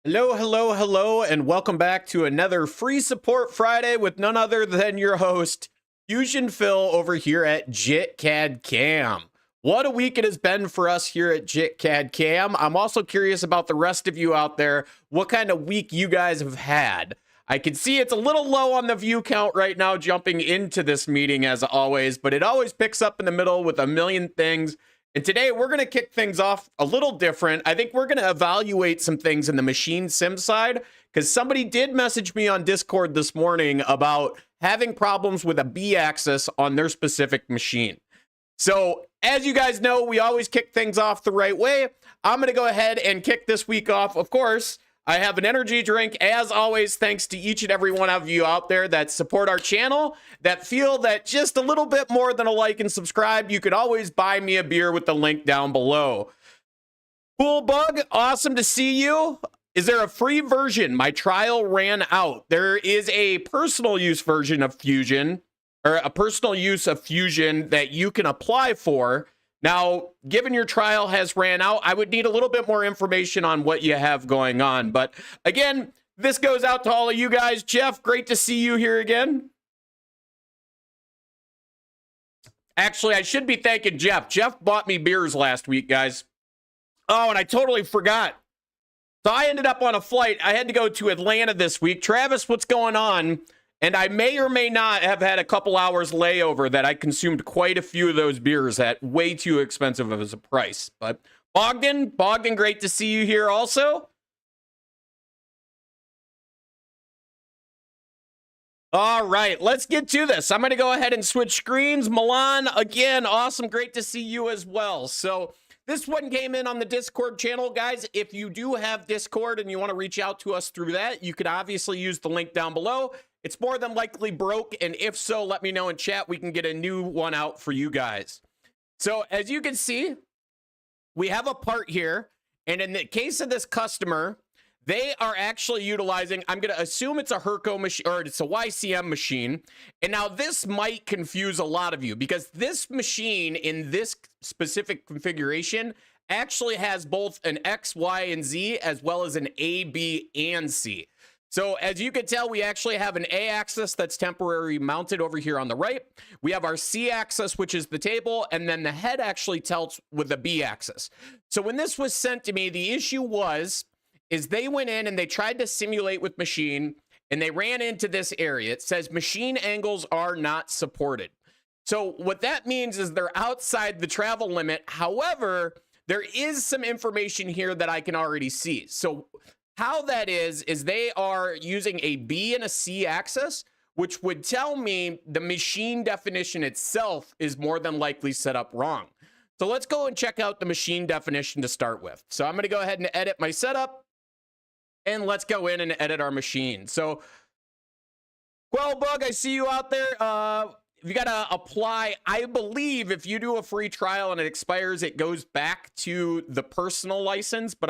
Hello, hello, hello, and welcome back to another Free Support Friday with none other than your host, Fusion Phil, over here at jitcadcam. What a week it has been for us here at jitcadcam. I'm also curious about the rest of you out there, what kind of week you guys have had. I can see it's a little low on the view count right now jumping into this meeting as always, but it always picks up in the middle with a million things. And today we're going to kick things off a little different. I think we're going to evaluate some things in the machine sim side because somebody did message me on Discord this morning about having problems with a B axis on their specific machine. So as you guys know, we always kick things off the right way. I'm going to go ahead and kick this week off. Of course, I have an energy drink, as always, thanks to each and every one of you out there that support our channel, that feel that just a little bit more than a like and subscribe, you could always buy me a beer with the link down below. Cool Bug, awesome to see you. Is there a free version? My trial ran out. There is a personal use version of Fusion, or a personal use of Fusion that you can apply for. Now, given your trial has ran out, I would need a little bit more information on what you have going on. But again, this goes out to all of you guys. Jeff, great to see you here again. Actually, I should be thanking Jeff. Jeff bought me beers last week, guys. Oh, and I totally forgot. So I ended up on a flight. I had to go to Atlanta this week. Travis, what's going on? And I may or may not have had a couple hours layover that I consumed quite a few of those beers at way too expensive as a price. But Bogdan, great to see you here also. All right, let's get to this. I'm going to go ahead and switch screens. Milan, again, awesome. Great to see you as well. So this one came in on the Discord channel. Guys, if you do have Discord and you want to reach out to us through that, you could obviously use the link down below. It's more than likely broke, and if so, let me know in chat. We can get a new one out for you guys. So as you can see, we have a part here, and in the case of this customer, they are actually utilizing, I'm going to assume it's a Herco machine, or it's a YCM machine. And now this might confuse a lot of you because this machine in this specific configuration actually has both an X, Y, and Z, as well as an A, B, and C. So as you can tell, we actually have an A axis that's temporarily mounted over here on the right. We have our C axis, which is the table, and then the head actually tilts with the B axis. So when this was sent to me, the issue is they went in and they tried to simulate with machine, and they ran into this area. It says machine angles are not supported. So what that means is they're outside the travel limit. However, there is some information here that I can already see. So how that is they are using a B and a C axis, which would tell me the machine definition itself is more than likely set up wrong. So let's go and check out the machine definition to start with. So I'm going to go ahead and edit my setup, and let's go in and edit our machine. So, Quellbug, I see you out there. You got to apply. I believe if you do a free trial and it expires, it goes back to the personal license, but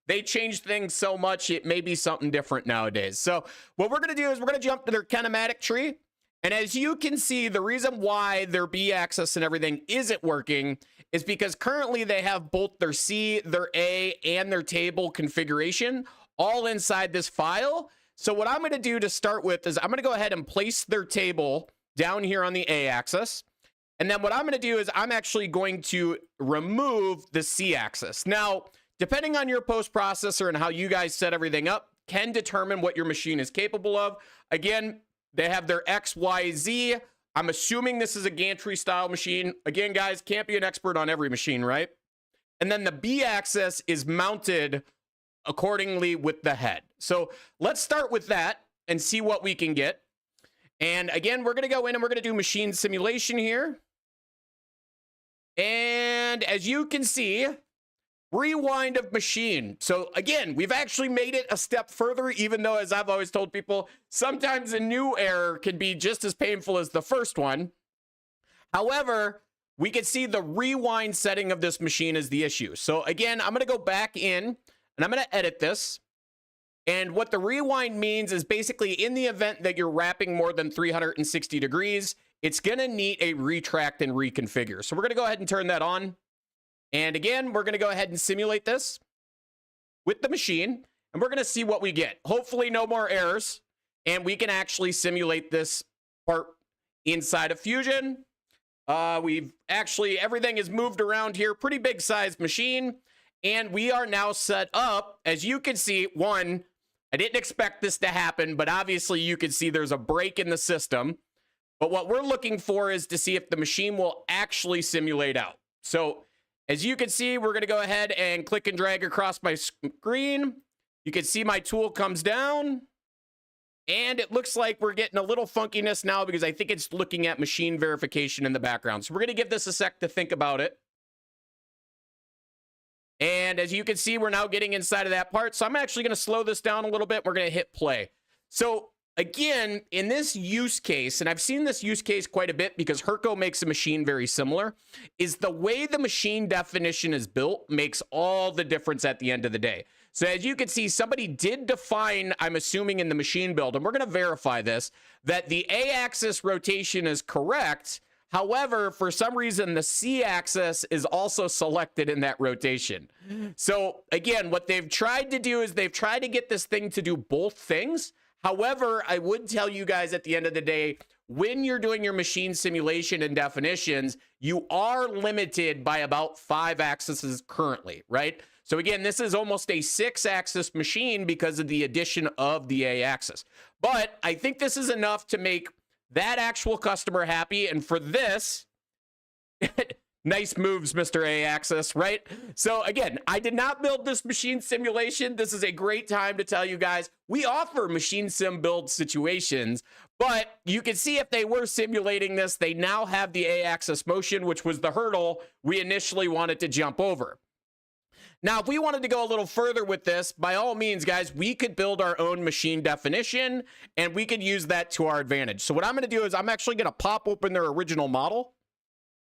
they changed things so much, it may be something different nowadays. So what we're going to do is we're going to jump to their kinematic tree. And as you can see, the reason why their B axis and everything isn't working is because currently they have both their C, their A, and their table configuration all inside this file. So what I'm going to do to start with is I'm going to go ahead and place their table down here on the A axis. And then what I'm going to do is I'm actually going to remove the C axis. Now, depending on your post-processor and how you guys set everything up can determine what your machine is capable of. Again, they have their X, Y, Z. I'm assuming this is a gantry style machine. Again, guys, can't be an expert on every machine, right? And then the B axis is mounted accordingly with the head. So let's start with that and see what we can get. And again, we're going to go in and we're going to do machine simulation here. And as you can see, rewind of machine. So again, we've actually made it a step further, even though, as I've always told people, sometimes a new error can be just as painful as the first one. However, we can see the rewind setting of this machine is the issue. So again, I'm going to go back in and I'm going to edit this. And what the rewind means is basically in the event that you're wrapping more than 360 degrees, it's going to need a retract and reconfigure. So we're going to go ahead and turn that on. And again, we're going to go ahead and simulate this with the machine. and we're going to see what we get. Hopefully no more errors, and we can actually simulate this part inside of Fusion. Everything is moved around here, pretty big sized machine, and we are now set up. As you can see, one, I didn't expect this to happen, but obviously you can see there's a break in the system. But what we're looking for is to see if the machine will actually simulate out. So as you can see, we're going to go ahead and click and drag across my screen. You can see my tool comes down, and it looks like we're getting a little funkiness now because I think it's looking at machine verification in the background. So we're going to give this a sec to think about it. And as you can see, we're now getting inside of that part. So I'm actually going to slow this down a little bit. We're going to hit play. So again, in this use case, and I've seen this use case quite a bit because Herco makes a machine very similar, is the way the machine definition is built makes all the difference at the end of the day. So as you can see, somebody did define, I'm assuming in the machine build, and we're going to verify this, that the A-axis rotation is correct. However, for some reason, the C-axis is also selected in that rotation. So again, what they've tried to do is they've tried to get this thing to do both things. However, I would tell you guys at the end of the day, when you're doing your machine simulation and definitions, you are limited by about 5 axes currently, right? So again, this is almost a 6-axis machine because of the addition of the A-axis. But I think this is enough to make that actual customer happy. And for this, nice moves, Mr. A-axis, right? So again, I did not build this machine simulation. This is a great time to tell you guys, we offer machine sim build situations, but you can see if they were simulating this, they now have the A-axis motion, which was the hurdle we initially wanted to jump over. Now, if we wanted to go a little further with this, by all means, guys, we could build our own machine definition, and we could use that to our advantage. So what I'm going to do is I'm actually going to pop open their original model,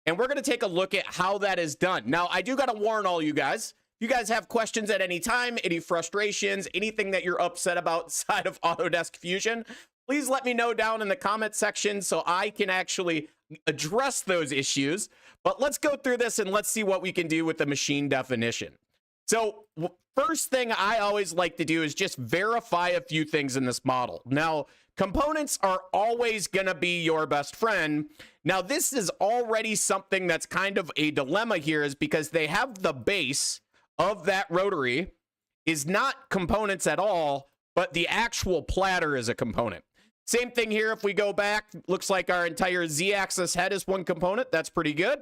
and we're going to take a look at how that is done. Now, I do got to warn all you guys. If you guys have questions at any time, any frustrations, anything that you're upset about inside of Autodesk Fusion, please let me know down in the comment section so I can actually address those issues. But let's go through this and let's see what we can do with the machine definition. So first thing I always like to do is just verify a few things in this model. Now, components are always going to be your best friend. Now, this is already something that's kind of a dilemma here, is because they have the base of that rotary is not components at all, but the actual platter is a component. Same thing here. If we go back, looks like our entire Z-axis head is one component. That's pretty good.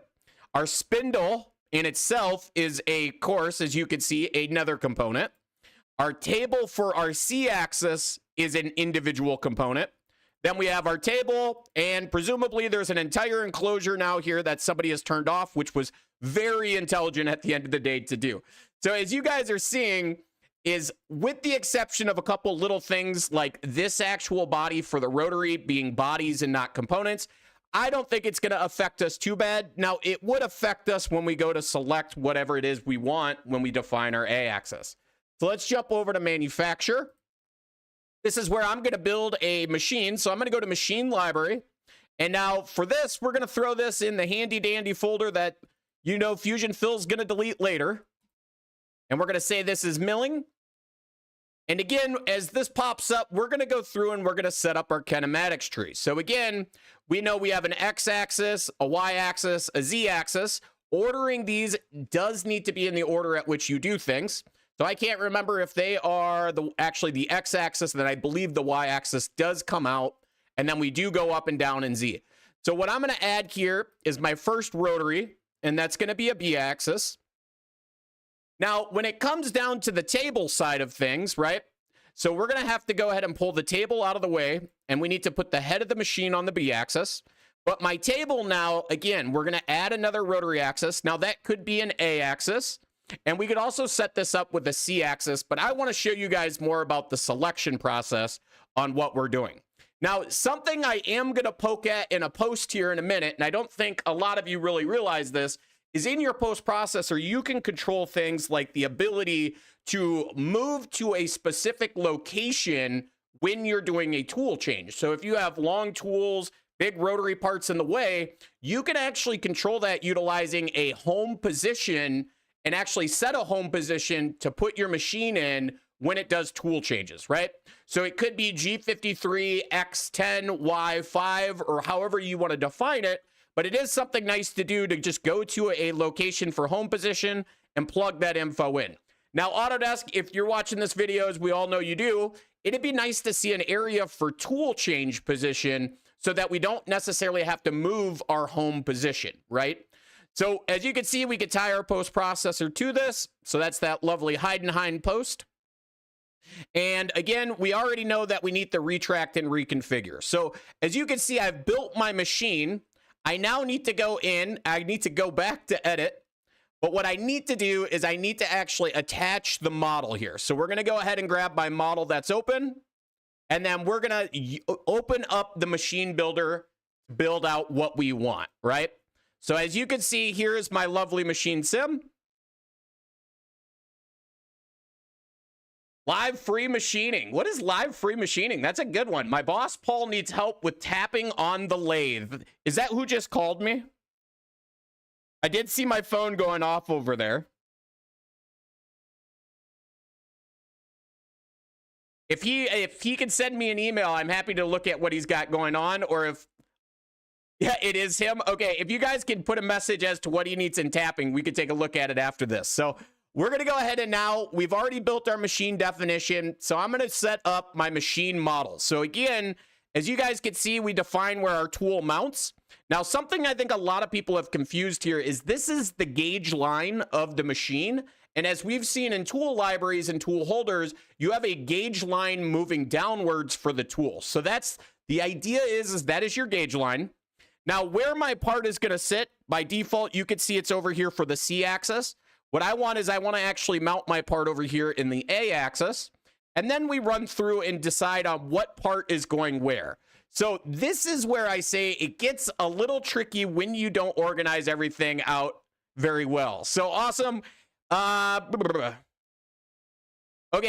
Our spindle in itself is a course, as you can see, another component. Our table for our C-axis is an individual component. Then we have our table, and presumably there's an entire enclosure now here that somebody has turned off, which was very intelligent at the end of the day to do. So as you guys are seeing, is with the exception of a couple little things like this actual body for the rotary being bodies and not components, I don't think it's going to affect us too bad. Now, it would affect us when we go to select whatever it is we want when we define our A-axis. So let's jump over to manufacture. This is where I'm going to build a machine. So I'm going to go to machine library. And now for this, we're going to throw this in the handy dandy folder that, you know, Fusion Phil's going to delete later. And we're going to say this is milling. And again, as this pops up, we're going to go through and we're going to set up our kinematics tree. So again, we know we have an X-axis, a Y-axis, a Z-axis. Ordering these does need to be in the order at which you do things. So I can't remember if they are actually the X-axis, then I believe the Y-axis does come out. And then we do go up and down in Z. So what I'm going to add here is my first rotary, and that's going to be a B-axis. Now, when it comes down to the table side of things, right? So we're going to have to go ahead and pull the table out of the way, and we need to put the head of the machine on the B-axis. But my table now, again, we're going to add another rotary axis. Now, that could be an A-axis, and we could also set this up with a C-axis, but I want to show you guys more about the selection process on what we're doing. Now, something I am going to poke at in a post here in a minute, and I don't think a lot of you really realize this, is in your post-processor, you can control things like the ability to move to a specific location when you're doing a tool change. So if you have long tools, big rotary parts in the way, you can actually control that utilizing a home position and actually set a home position to put your machine in when it does tool changes, right? So it could be G53, X10, Y5, or however you want to define it, but it is something nice to do to just go to a location for home position and plug that info in. Now, Autodesk, if you're watching this video, as we all know you do, it'd be nice to see an area for tool change position so that we don't necessarily have to move our home position, right? So as you can see, we could tie our Postprocessor to this. So that's that lovely hide and hind post. And again, we already know that we need to retract and reconfigure. So as you can see, I've built my machine. I now need to go in. I need to go back to edit. But what I need to do is I need to actually attach the model here. So we're going to go ahead and grab my model that's open. And then we're going to open up the machine builder, build out what we want, right? So as you can see, here is my lovely machine sim. Live free machining. What is live free machining? That's a good one. My boss, Paul, needs help with tapping on the lathe. Is that who just called me? I did see my phone going off over there. If he can send me an email, I'm happy to look at what he's got going on. Or if, yeah, it is him. Okay, if you guys can put a message as to what he needs in tapping, we could take a look at it after this. So we're going to go ahead and now we've already built our machine definition. So I'm going to set up my machine model. So again, as you guys can see, we define where our tool mounts. Now, something I think a lot of people have confused here is this is the gauge line of the machine. And as we've seen in tool libraries and tool holders, you have a gauge line moving downwards for the tool. So that's the idea is that is your gauge line. Now, where my part is going to sit, by default, you can see it's over here for the C axis. What I want is I want to actually mount my part over here in the A axis. And then we run through and decide on what part is going where. So this is where I say it gets a little tricky when you don't organize everything out very well. So awesome. Okay,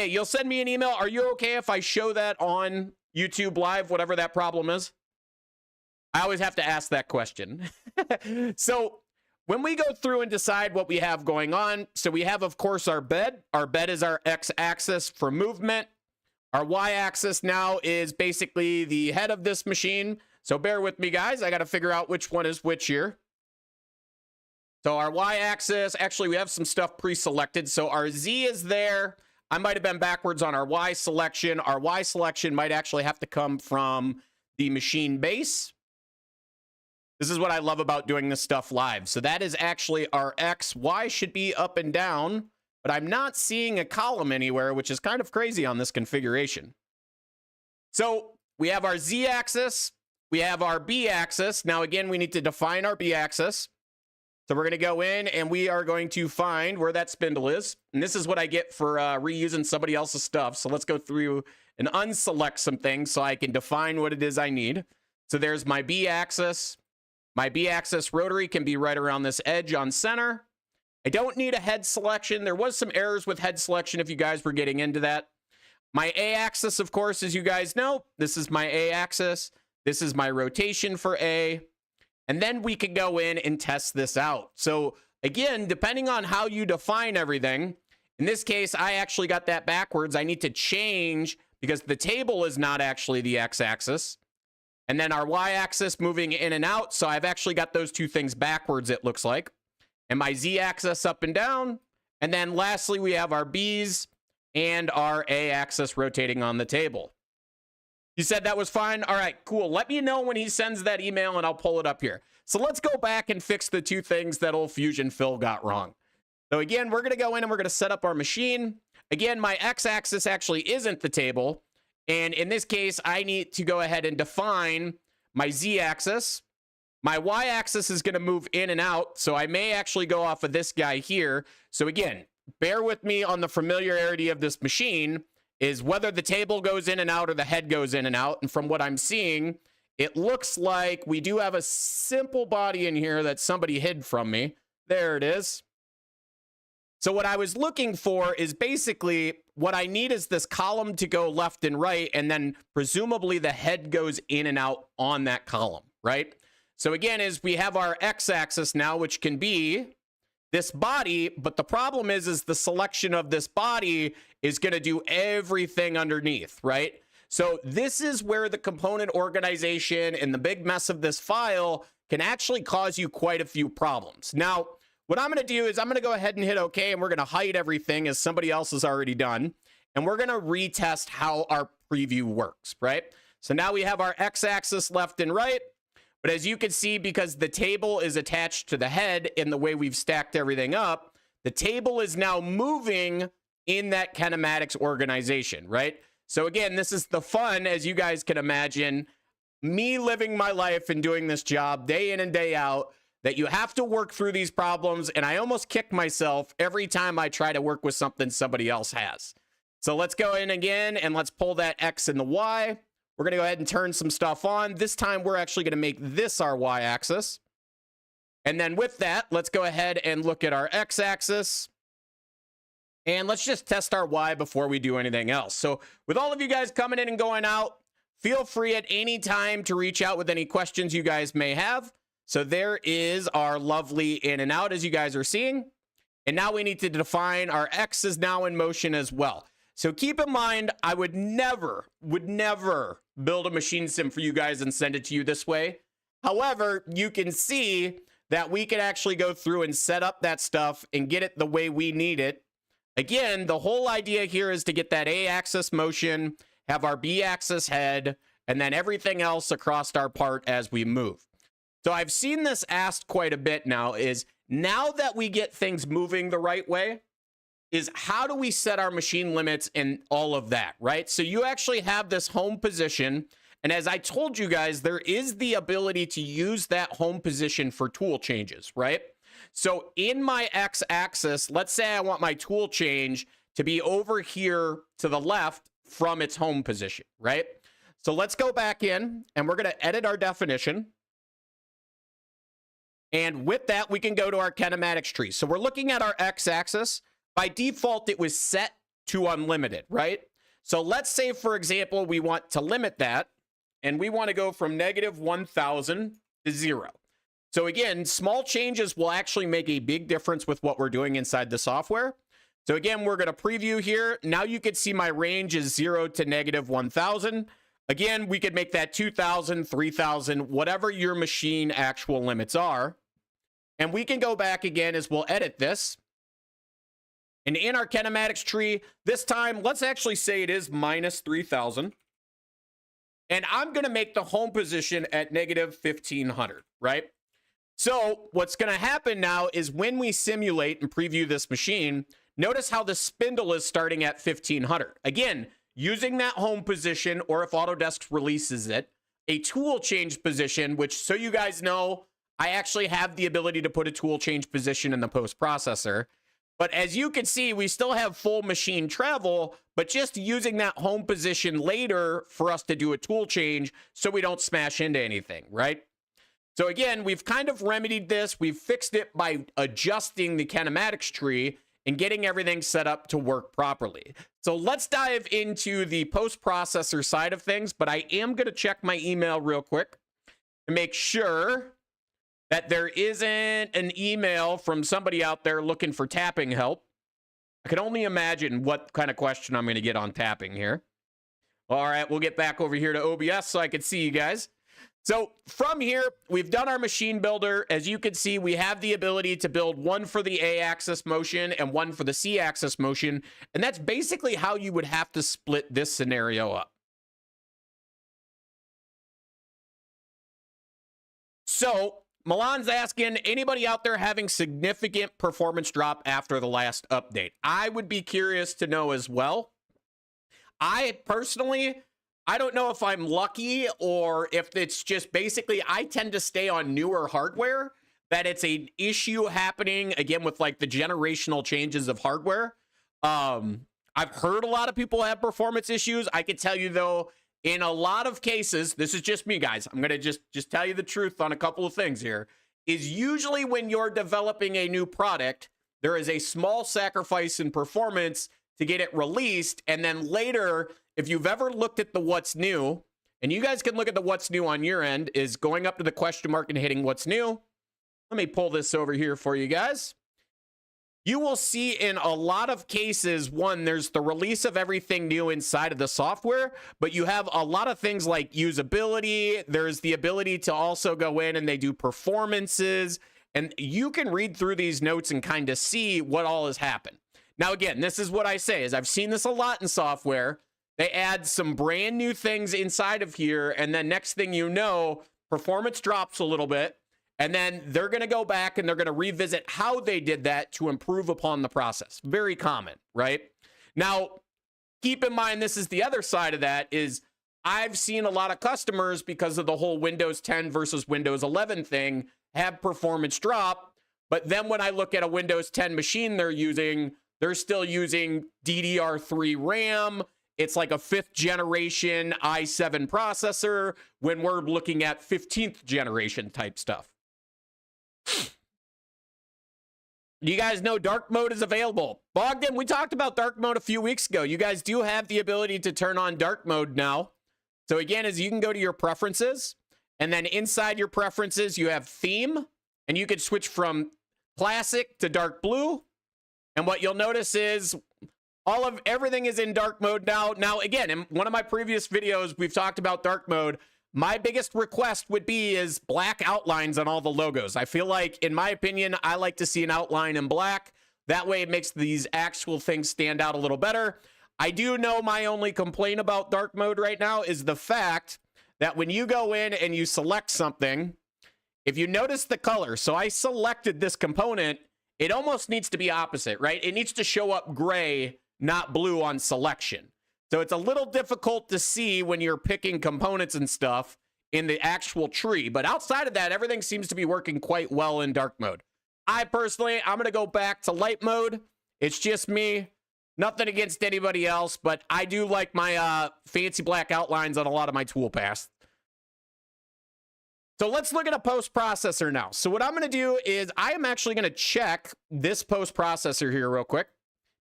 you'll send me an email. Are you okay if I show that on YouTube Live, whatever that problem is? I always have to ask that question. So when we go through and decide what we have going on, so we have, of course, our bed. Our bed is our X-axis for movement. Our Y-axis now is basically the head of this machine. So bear with me, guys. I got to figure out which one is which here. So our Y-axis, actually, we have some stuff pre-selected. So our Z is there. I might have been backwards on our Y selection. Our Y selection might actually have to come from the machine base. This is what I love about doing this stuff live. So that is actually our X. Y should be up and down, but I'm not seeing a column anywhere, which is kind of crazy on this configuration. So we have our Z axis. We have our B axis. Now, again, we need to define our B axis. So we're going to go in and we are going to find where that spindle is. And this is what I get for reusing somebody else's stuff. So let's go through and unselect some things so I can define what it is I need. So there's my B axis. My B axis rotary can be right around this edge on center. I don't need a head selection. There was some errors with head selection if you guys were getting into that. My A axis, of course, as you guys know, this is my A axis. This is my rotation for A. And then we could go in and test this out. So again, depending on how you define everything, in this case, I actually got that backwards. I need to change because the table is not actually the X-axis. And then our Y-axis moving in and out. So I've actually got those two things backwards, it looks like. And my Z-axis up and down. And then lastly, we have our B's and our A-axis rotating on the table. You said that was fine? All right, cool. Let me know when he sends that email and I'll pull it up here. So let's go back and fix the two things that old Fusion Phil got wrong. So again, we're going to go in and we're going to set up our machine. Again, my X-axis actually isn't the table. And in this case, I need to go ahead and define my Z-axis. My Y-axis is going to move in and out. So I may actually go off of this guy here. So again, bear with me on the familiarity of this machine. Is whether the table goes in and out or the head goes in and out. And from what I'm seeing, it looks like we do have a simple body in here that somebody hid from me. There it is. So what I was looking for is basically what I need is this column to go left and right, and then presumably the head goes in and out on that column, right? So again, is we have our X-axis now, which can be this body, but the problem is the selection of this body is going to do everything underneath, right? So this is where the component organization and the big mess of this file can actually cause you quite a few problems. Now, what I'm going to do is I'm going to go ahead and hit OK, and we're going to hide everything as somebody else has already done. And we're going to retest how our preview works, right? So now we have our x-axis left and right. But as you can see, because the table is attached to the head in the way we've stacked everything up, the table is now moving in that kinematics organization, right? So again, this is the fun, as you guys can imagine, me living my life and doing this job day in and day out, that you have to work through these problems. And I almost kick myself every time I try to work with something somebody else has. So let's go in again and let's pull that X and the Y. We're going to go ahead and turn some stuff on. This time, we're actually going to make this our Y-axis. And then with that, let's go ahead and look at our X-axis. And let's just test our Y before we do anything else. So with all of you guys coming in and going out, feel free at any time to reach out with any questions you guys may have. So there is our lovely in and out, as you guys are seeing. And now we need to define our X is now in motion as well. So keep in mind, I would never build a machine sim for you guys and send it to you this way. However, you can see that we can actually go through and set up that stuff and get it the way we need it. Again, the whole idea here is to get that A-axis motion, have our B-axis head, and then everything else across our part as we move. So I've seen this asked quite a bit now, is now that we get things moving the right way, is how do we set our machine limits and all of that, right? So you actually have this home position. And as I told you guys, there is the ability to use that home position for tool changes, right? So in my X-axis, let's say I want my tool change to be over here to the left from its home position, right? So let's go back in and we're going to edit our definition. And with that, we can go to our kinematics tree. So we're looking at our X-axis. By default, it was set to unlimited, right? So let's say, for example, we want to limit that, and we want to go from -1000 to 0. So again, small changes will actually make a big difference with what we're doing inside the software. So again, we're going to preview here. Now you can see my range is 0 to -1000. Again, we could make that 2000, 3000, whatever your machine actual limits are. And we can go back again as we'll edit this. And in our kinematics tree, this time, let's actually say it is -3000. And I'm going to make the home position at -1500, right? So what's going to happen now is when we simulate and preview this machine, notice how the spindle is starting at 1500. Again, using that home position, or if Autodesk releases it, a tool change position, which, so you guys know, I actually have the ability to put a tool change position in the Postprocessor. But as you can see, we still have full machine travel, but just using that home position later for us to do a tool change so we don't smash into anything, right? So again, we've kind of remedied this. We've fixed it by adjusting the kinematics tree and getting everything set up to work properly. So let's dive into the post-processor side of things, but I am going to check my email real quick to make sure that there isn't an email from somebody out there looking for tapping help. I can only imagine what kind of question I'm going to get on tapping here. All right, we'll get back over here to OBS so I can see you guys. So from here, we've done our machine builder. As you can see, we have the ability to build one for the A-axis motion and one for the C-axis motion. And that's basically how you would have to split this scenario up. So Milan's asking, anybody out there having significant performance drop after the last update? I would be curious to know as well. I personally, I don't know if I'm lucky or if it's just basically I tend to stay on newer hardware, that it's an issue happening again with like the generational changes of hardware. I've heard a lot of people have performance issues. I can tell you though, in a lot of cases, this is just me, guys. I'm going to just tell you the truth on a couple of things here, is usually when you're developing a new product, there is a small sacrifice in performance to get it released. And then later, if you've ever looked at the what's new, and you guys can look at the what's new on your end, is going up to the question mark and hitting what's new. Let me pull this over here for you guys. you will see in a lot of cases, one, there's the release of everything new inside of the software, but you have a lot of things like usability. There's the ability to also go in and they do performances, and you can read through these notes and kind of see what all has happened. Now, again, this is what I say is I've seen this a lot in software. They add some brand new things inside of here, and then next thing you know, performance drops a little bit, and then they're going to go back and they're going to revisit how they did that to improve upon the process. Very common, right? Now, keep in mind, this is the other side of that is I've seen a lot of customers, because of the whole Windows 10 versus Windows 11 thing, have performance drop. But then when I look at a Windows 10 machine they're still using DDR3 RAM. It's like a 5th generation i7 processor when we're looking at 15th generation type stuff. You guys know dark mode is available. Bogdan, we talked about dark mode a few weeks ago. You guys do have the ability to turn on dark mode now. So again, is you can go to your preferences, and then inside your preferences, you have theme, and you can switch from classic to dark blue. And what you'll notice is everything is in dark mode now. Now, again, in one of my previous videos, we've talked about dark mode. My biggest request would be is black outlines on all the logos. I feel like, in my opinion, I like to see an outline in black. That way it makes these actual things stand out a little better. I do know my only complaint about dark mode right now is the fact that when you go in and you select something, if you notice the color, so I selected this component, it almost needs to be opposite, right? It needs to show up gray, not blue on selection. So it's a little difficult to see when you're picking components and stuff in the actual tree. But outside of that, everything seems to be working quite well in dark mode. I'm going to go back to light mode. It's just me. Nothing against anybody else, but I do like my fancy black outlines on a lot of my toolpaths. So let's look at a post-processor now. So what I'm going to do is I am actually going to check this post-processor here real quick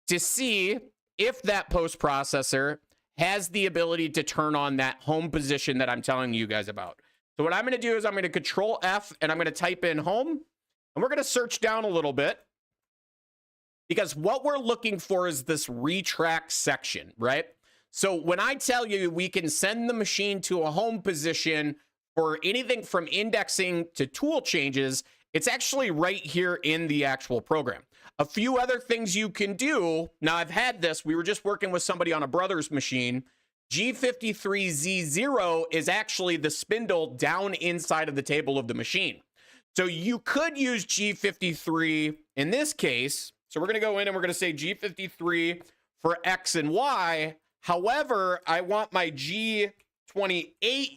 to see if that post-processor has the ability to turn on that home position that I'm telling you guys about. So what I'm going to do is I'm going to Control F and I'm going to type in home, and we're going to search down a little bit, because what we're looking for is this retract section, right? So when I tell you we can send the machine to a home position for anything from indexing to tool changes, it's actually right here in the actual program. A few other things you can do. Now, I've had this. We were just working with somebody on a brother's machine. G53Z0 is actually the spindle down inside of the table of the machine. So you could use G53 in this case. So we're going to go in and we're going to say G53 for X and Y. However, I want my G28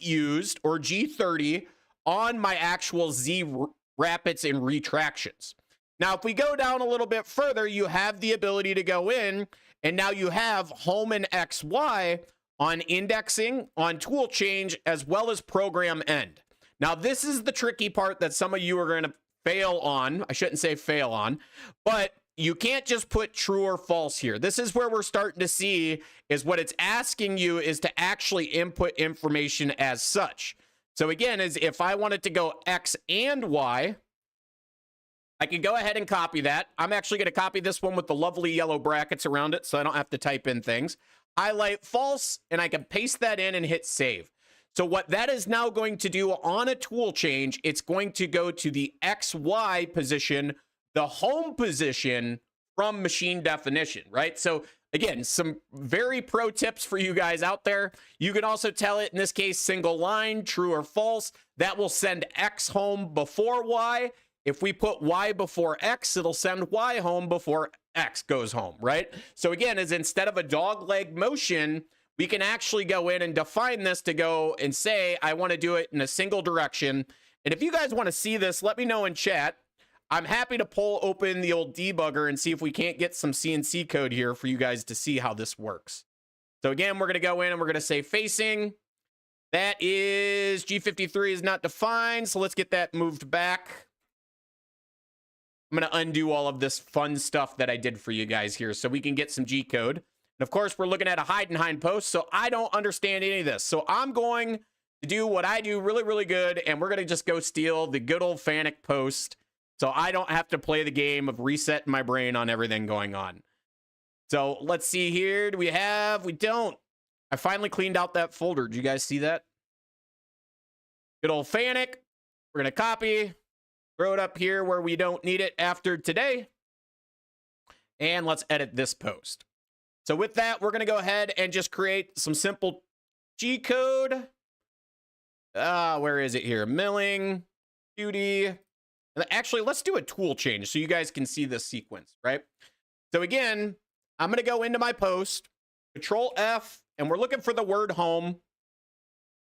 used, or G30, on my actual Z rapids and retractions. Now, if we go down a little bit further, you have the ability to go in, and now you have home and XY on indexing, on tool change, as well as program end. Now, this is the tricky part that some of you are going to fail on. I shouldn't say fail on, but you can't just put true or false here. This is where we're starting to see is what it's asking you is to actually input information as such. So again, is if I wanted to go X and Y, I can go ahead and copy that. I'm actually going to copy this one with the lovely yellow brackets around it so I don't have to type in things. Highlight false, and I can paste that in and hit save. So what that is now going to do on a tool change, it's going to go to the XY position, the home position from machine definition, right? So again, some very pro tips for you guys out there. You can also tell it, in this case, single line, true or false. That will send X home before Y. If we put Y before X, it'll send Y home before X goes home, right? So again, is instead of a dog leg motion, we can actually go in and define this to go and say, I want to do it in a single direction. And if you guys want to see this, let me know in chat. I'm happy to pull open the old debugger and see if we can't get some CNC code here for you guys to see how this works. So again, we're going to go in and we're going to say facing. That is G53 is not defined. So let's get that moved back. I'm going to undo all of this fun stuff that I did for you guys here so we can get some G code. And of course, we're looking at a hide-and-hind post, so I don't understand any of this. So I'm going to do what I do really, really good, and we're going to just go steal the good old FANUC post. So I don't have to play the game of resetting my brain on everything going on. So let's see here. Do we have? We don't. I finally cleaned out that folder. Did you guys see that? Good old Fanic. We're going to copy, throw it up here where we don't need it after today. And let's edit this post. So with that, we're going to go ahead and just create some simple G code. Where is it here? Milling, duty. Actually, let's do a tool change so you guys can see this sequence, right? So again, I'm going to go into my post, Control F, and we're looking for the word home.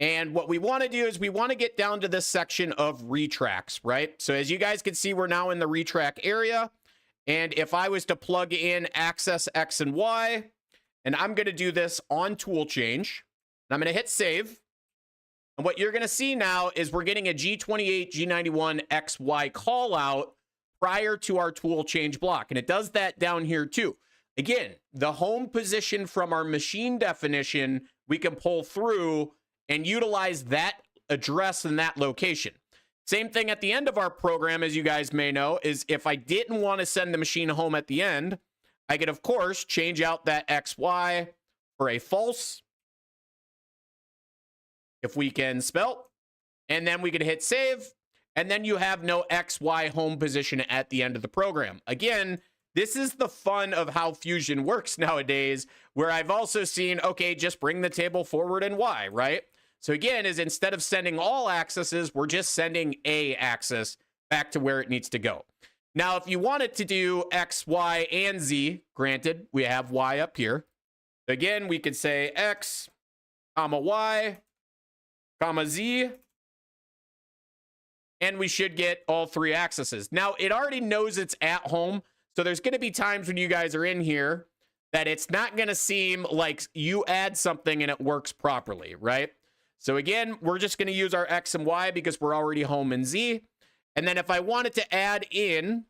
And what we want to do is we want to get down to this section of retracts, right? So as you guys can see, we're now in the retract area. And if I was to plug in axis X and Y, and I'm going to do this on tool change, and I'm going to hit save. And what you're going to see now is we're getting a G28, G91, XY call out prior to our tool change block. And it does that down here too. Again, the home position from our machine definition, we can pull through and utilize that address in that location. Same thing at the end of our program, as you guys may know, is if I didn't want to send the machine home at the end, I could, of course, change out that XY for a false, if we can spell, and then we can hit save, and then you have no XY home position at the end of the program. Again, this is the fun of how Fusion works nowadays, where I've also seen, okay, just bring the table forward and Y, right? So again, is instead of sending all axes, we're just sending a axis back to where it needs to go. Now, if you wanted to do X, Y, and Z, granted, we have Y up here. Again, we could say X, comma Y, comma Z, and we should get all three axes. Now, it already knows it's at home, so there's going to be times when you guys are in here that it's not going to seem like you add something and it works properly, right? So again, we're just going to use our X and Y because we're already home in Z. And then if I wanted to add in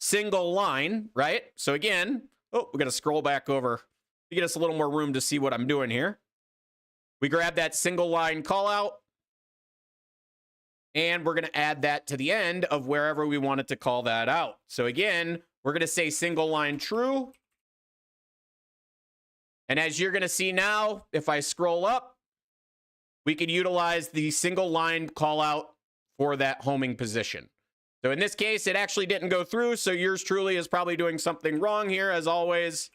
single line, right? So again, oh, we're going to scroll back over to get us a little more room to see what I'm doing here. We grab that single line call out, and we're going to add that to the end of wherever we wanted to call that out. So again, we're going to say single line true. And as you're going to see now, if I scroll up, we can utilize the single line call out for that homing position. So in this case, it actually didn't go through. So yours truly is probably doing something wrong here, as always.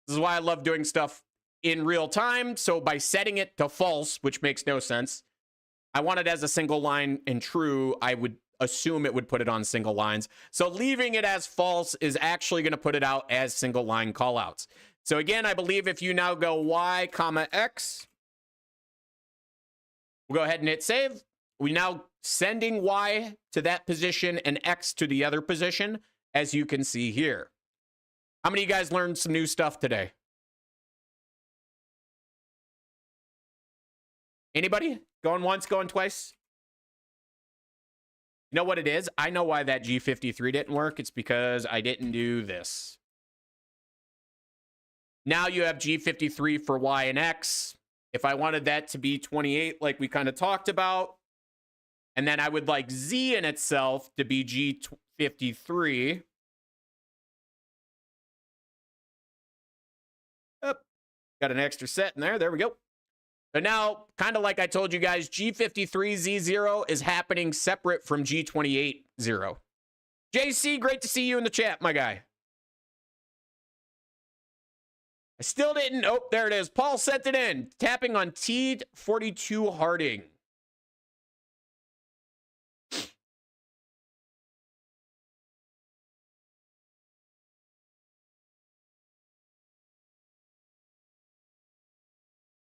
This is why I love doing stuff in real time. So by setting it to false, which makes no sense, I want it as a single line and true. I would assume it would put it on single lines. So leaving it as false is actually going to put it out as single line callouts. So again, I believe if you now go Y, comma X, we'll go ahead and hit save. We now sending Y to that position and X to the other position, as you can see here. How many of you guys learned some new stuff today? Anybody? Going once, going twice? You know what it is? I know why that G53 didn't work. It's because I didn't do this. Now you have G53 for Y and X. If I wanted that to be 28, like we kind of talked about, and then I would like Z in itself to be G53. Oh, got an extra set in there. There we go. So now, kind of like I told you guys, G53 Z0 is happening separate from G28 0. JC, great to see you in the chat, my guy. I still didn't. Oh, there it is. Paul sent it in. Tapping on T42 Harding.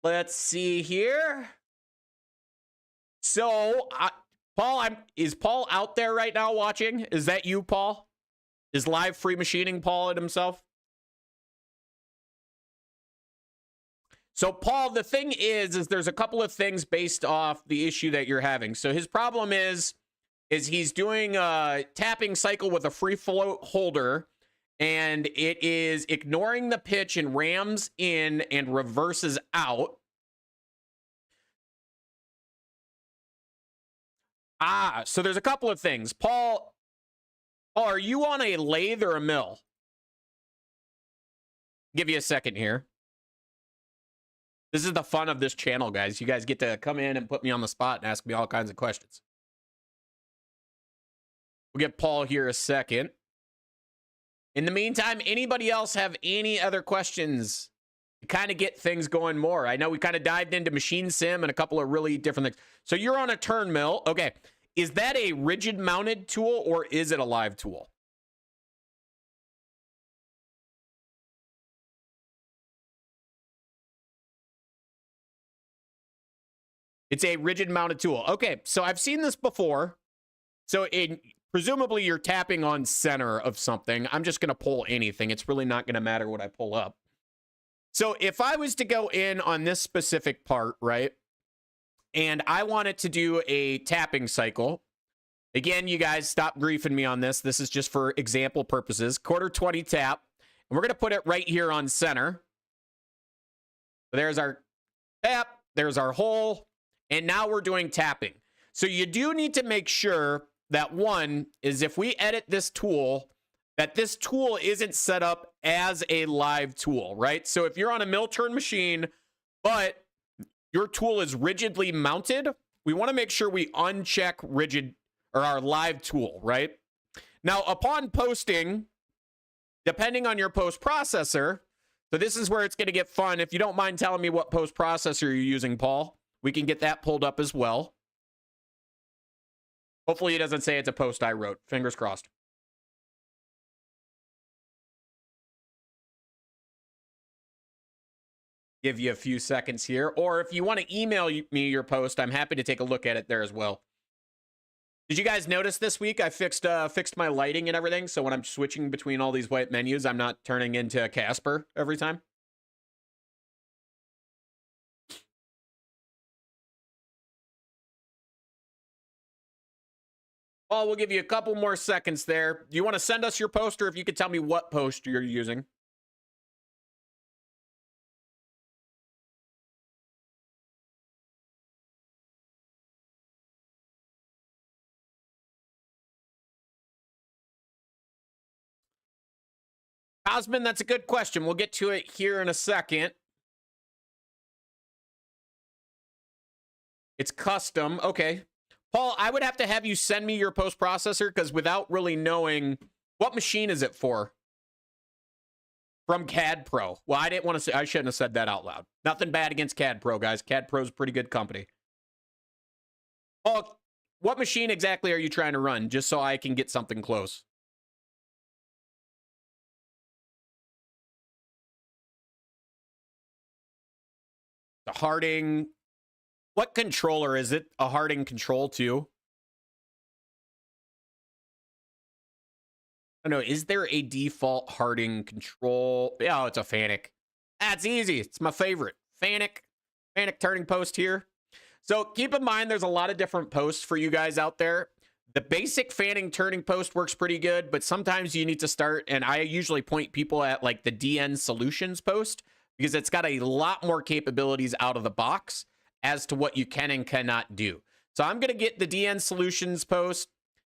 Let's see here. So, Paul, is Paul out there right now watching? Is that you, Paul? Is live free machining Paul it himself? So, Paul, the thing is there's a couple of things based off the issue that you're having. So his problem is he's doing a tapping cycle with a free float holder, and it is ignoring the pitch and rams in and reverses out. So there's a couple of things. Paul, are you on a lathe or a mill? Give you a second here. This is the fun of this channel, guys. You guys get to come in and put me on the spot and ask me all kinds of questions. We'll get Paul here a second. In the meantime, anybody else have any other questions to kind of get things going more? I know we kind of dived into machine sim and a couple of really different things. So you're on a turn mill. Okay. Is that a rigid mounted tool or is it a live tool? It's a rigid mounted tool. Okay, so I've seen this before. So presumably you're tapping on center of something. I'm just going to pull anything. It's really not going to matter what I pull up. So if I was to go in on this specific part, right, and I wanted to do a tapping cycle, again, you guys stop griefing me on this. This is just for example purposes. Quarter 20 tap, and we're going to put it right here on center. So there's our tap, there's our hole, and now we're doing tapping. So you do need to make sure that one is if we edit this tool, that this tool isn't set up as a live tool, right? So if you're on a mill turn machine, but your tool is rigidly mounted, we want to make sure we uncheck rigid or our live tool, right? Now, upon posting, depending on your post processor, so this is where it's going to get fun. If you don't mind telling me what post processor you're using, Paul, we can get that pulled up as well. Hopefully it doesn't say it's a post I wrote. Fingers crossed. Give you a few seconds here. Or if you want to email me your post, I'm happy to take a look at it there as well. Did you guys notice this week I fixed my lighting and everything? So when I'm switching between all these white menus, I'm not turning into Casper every time. Well, we'll give you a couple more seconds there. Do you want to send us your post, or if you could tell me what post you're using? Osmond, that's a good question. We'll get to it here in a second. It's custom. Okay. Paul, I would have to have you send me your post processor because without really knowing, what machine is it for? From CAD Pro. Well, I didn't want to say, I shouldn't have said that out loud. Nothing bad against CAD Pro, guys. CAD Pro is a pretty good company. Paul, what machine exactly are you trying to run? Just so I can get something close. The Harding. What controller is it? A Harding Control 2? I don't know. Is there a default Harding Control? Oh, it's a Fanuc. That's easy. It's my favorite. Fanuc turning post here. So keep in mind, there's a lot of different posts for you guys out there. The basic fanning turning post works pretty good, but sometimes you need to start, and I usually point people at like the DN Solutions post because it's got a lot more capabilities out of the box as to what you can and cannot do. So I'm going to get the DN Solutions post.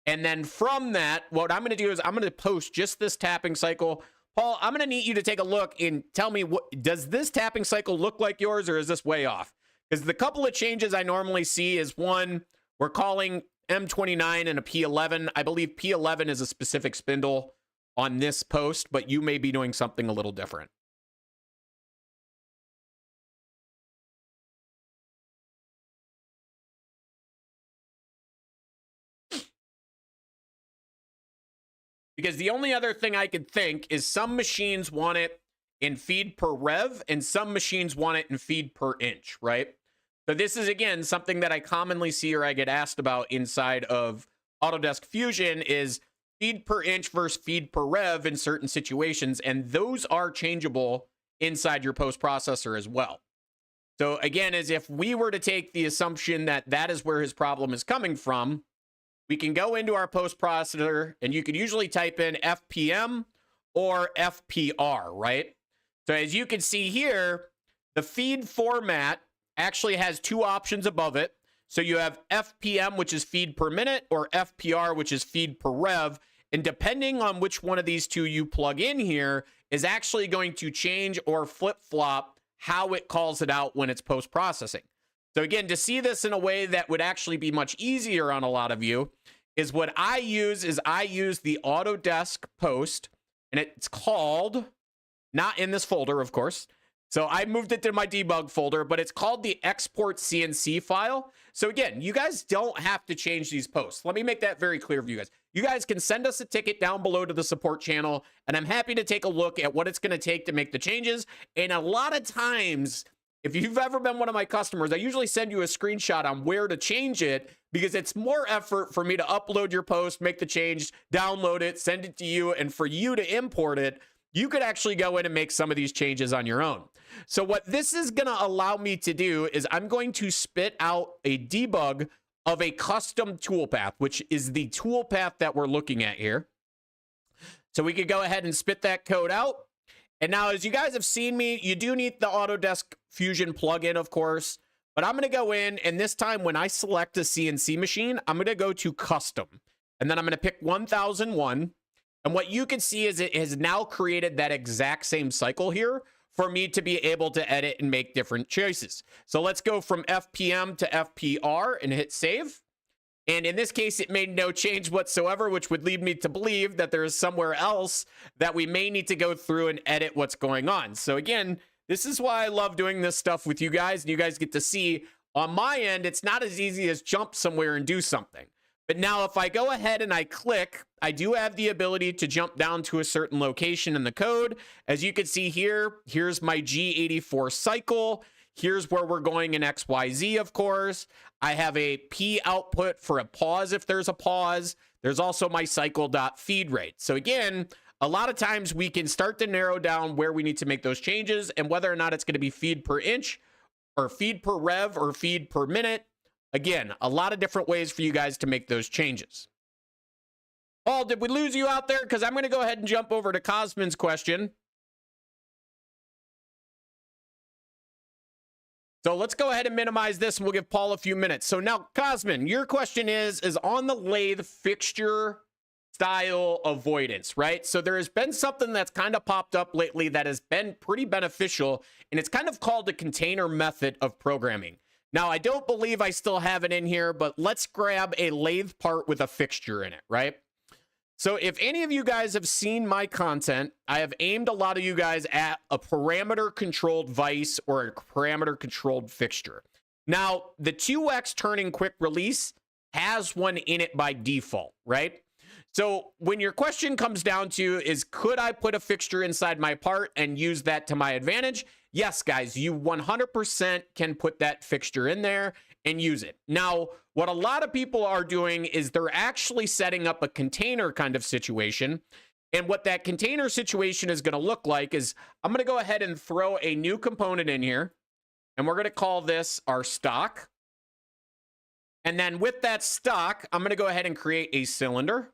And then from that, what I'm going to do is I'm going to post just this tapping cycle. Paul, I'm going to need you to take a look and tell me, does this tapping cycle look like yours, or is this way off? Because the couple of changes I normally see is, one, we're calling M29 and a P11. I believe P11 is a specific spindle on this post, but you may be doing something a little different. Because the only other thing I could think is some machines want it in feed per rev and some machines want it in feed per inch, right? So this is, again, something that I commonly see or I get asked about inside of Autodesk Fusion is feed per inch versus feed per rev in certain situations. And those are changeable inside your post processor as well. So again, as if we were to take the assumption that that is where his problem is coming from, we can go into our post processor and you can usually type in FPM or FPR, right? So as you can see here, the feed format actually has two options above it. So you have FPM, which is feed per minute, or FPR, which is feed per rev. And depending on which one of these two you plug in here is actually going to change or flip-flop how it calls it out when it's post-processing. So again, to see this in a way that would actually be much easier on a lot of you is what I use the Autodesk Post, and it's called, not in this folder, of course. So I moved it to my debug folder, but it's called the export CNC file. So again, you guys don't have to change these posts. Let me make that very clear for you guys. You guys can send us a ticket down below to the support channel, and I'm happy to take a look at what it's going to take to make the changes. And a lot of times, if you've ever been one of my customers, I usually send you a screenshot on where to change it because it's more effort for me to upload your post, make the change, download it, send it to you, and for you to import it. You could actually go in and make some of these changes on your own. So what this is going to allow me to do is I'm going to spit out a debug of a custom toolpath, which is the toolpath that we're looking at here. So we could go ahead and spit that code out. And now, as you guys have seen me, you do need the Autodesk Fusion plugin, of course. But I'm going to go in, and this time when I select a CNC machine, I'm going to go to custom. And then I'm going to pick 1001. And what you can see is it has now created that exact same cycle here for me to be able to edit and make different choices. So let's go from FPM to FPR and hit save. And in this case, it made no change whatsoever, which would lead me to believe that there is somewhere else that we may need to go through and edit what's going on. So again, this is why I love doing this stuff with you guys. And you guys get to see on my end, it's not as easy as jump somewhere and do something. But now if I go ahead and I click, I do have the ability to jump down to a certain location in the code. As you can see here, here's my G84 cycle. Here's where we're going in XYZ, of course. I have a P output for a pause if there's a pause. There's also my cycle.feed rate. So again, a lot of times we can start to narrow down where we need to make those changes and whether or not it's going to be feed per inch or feed per rev or feed per minute. Again, a lot of different ways for you guys to make those changes. Paul, did we lose you out there? Because I'm going to go ahead and jump over to Cosman's question. So let's go ahead and minimize this and we'll give Paul a few minutes. So now, Cosman, your question is on the lathe fixture style avoidance, right? So there has been something that's kind of popped up lately that has been pretty beneficial, and it's kind of called the container method of programming. Now, I don't believe I still have it in here, but let's grab a lathe part with a fixture in it, right? So if any of you guys have seen my content, I have aimed a lot of you guys at a parameter-controlled vise or a parameter-controlled fixture. Now, the 2x turning quick release has one in it by default, right? So when your question comes down to is, could I put a fixture inside my part and use that to my advantage? Yes, guys, you 100% can put that fixture in there and use it. Now, what a lot of people are doing is they're actually setting up a container kind of situation. And what that container situation is going to look like is I'm going to go ahead and throw a new component in here. And we're going to call this our stock. And then with that stock, I'm going to go ahead and create a cylinder.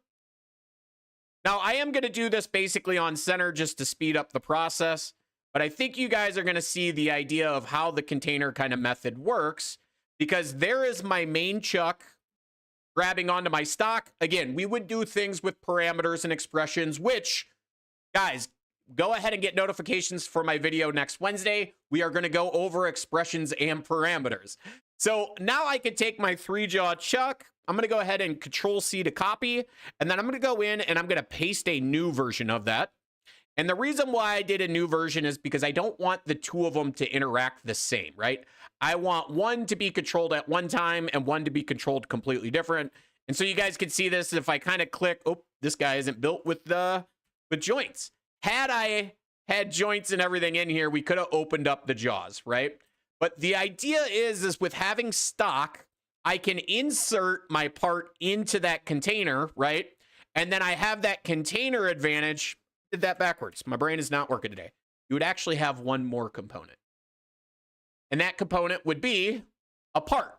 Now, I am going to do this basically on center just to speed up the process. But I think you guys are going to see the idea of how the container kind of method works, because there is my main chuck grabbing onto my stock. Again, we would do things with parameters and expressions, which, guys, go ahead and get notifications for my video next Wednesday. We are going to go over expressions and parameters. So now I could take my 3-jaw chuck. I'm going to go ahead and Control-C to copy, and then I'm going to go in and I'm going to paste a new version of that. And the reason why I did a new version is because I don't want the two of them to interact the same, right? I want one to be controlled at one time and one to be controlled completely different. And so you guys can see this if I kind of click, oh, this guy isn't built with joints. Had I had joints and everything in here, we could have opened up the jaws, right? But the idea is with having stock, I can insert my part into that container, right? And then I have that container advantage. Did that backwards. My brain is not working today. You would actually have one more component. And that component would be a part.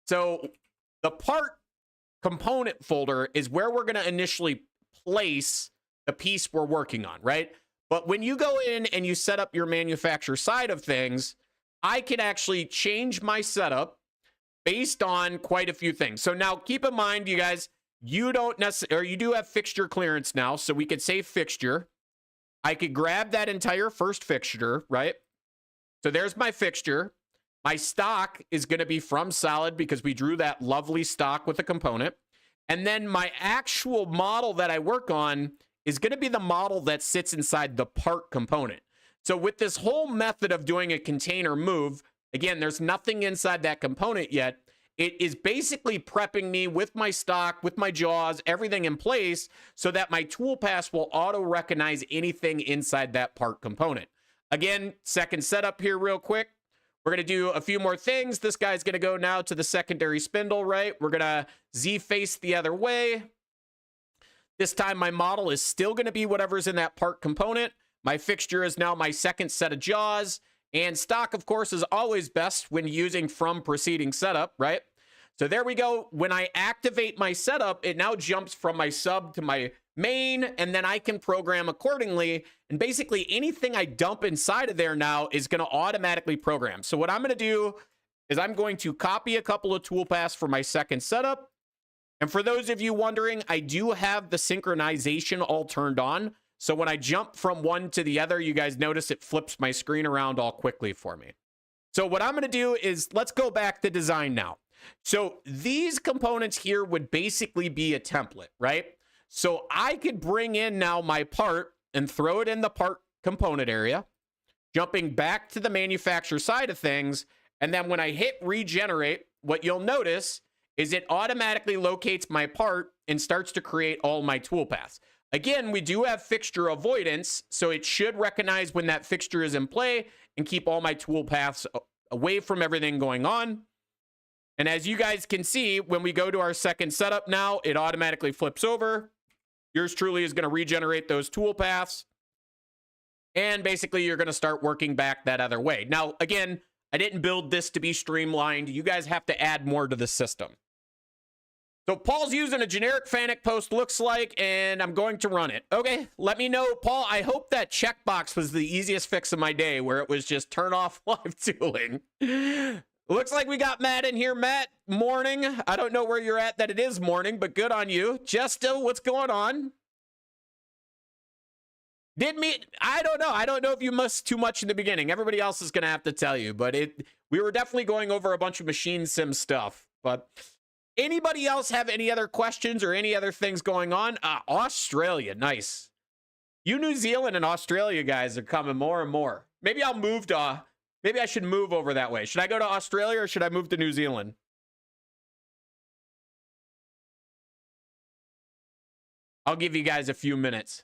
So the part component folder is where we're going to initially place the piece we're working on, right? But when you go in and you set up your manufacturer side of things, I can actually change my setup based on quite a few things. So now keep in mind, you guys, you don't necessarily, or you do have fixture clearance now. So we could say fixture. I could grab that entire first fixture, right? So there's my fixture. My stock is going to be from solid because we drew that lovely stock with a component. And then my actual model that I work on is going to be the model that sits inside the part component. So with this whole method of doing a container move, again, there's nothing inside that component yet. It is basically prepping me with my stock, with my jaws, everything in place so that my toolpath will auto-recognize anything inside that part component. Again, second setup here real quick. We're going to do a few more things. This guy's going to go now to the secondary spindle, right? We're going to Z-face the other way. This time my model is still going to be whatever's in that part component. My fixture is now my second set of jaws. And stock, of course, is always best when using from preceding setup, right? So there we go. When I activate my setup, it now jumps from my sub to my main, and then I can program accordingly. And basically anything I dump inside of there now is going to automatically program. So what I'm going to do is I'm going to copy a couple of toolpaths for my second setup. And for those of you wondering, I do have the synchronization all turned on. So when I jump from one to the other, you guys notice it flips my screen around all quickly for me. So what I'm going to do is let's go back to design now. So these components here would basically be a template, right? So I could bring in now my part and throw it in the part component area, jumping back to the manufacturer side of things. And then when I hit regenerate, what you'll notice is it automatically locates my part and starts to create all my toolpaths. Again, we do have fixture avoidance, so it should recognize when that fixture is in play and keep all my toolpaths away from everything going on. And as you guys can see, when we go to our second setup now, it automatically flips over. Yours truly is going to regenerate those toolpaths. And basically, you're going to start working back that other way. Now, again, I didn't build this to be streamlined. You guys have to add more to the system. So Paul's using a generic FANUC post looks like, and I'm going to run it. Okay, let me know. Paul, I hope that checkbox was the easiest fix of my day, where it was just turn off live tooling. Looks like we got Matt in here. Matt, morning. I don't know where you're at that it is morning, but good on you. Justo, what's going on? I don't know. I don't know if you missed too much in the beginning. Everybody else is going to have to tell you, but we were definitely going over a bunch of machine sim stuff. But anybody else have any other questions or any other things going on? Australia, nice. You New Zealand and Australia guys are coming more and more. Maybe I'll move to... Maybe I should move over that way. Should I go to Australia or should I move to New Zealand? I'll give you guys a few minutes.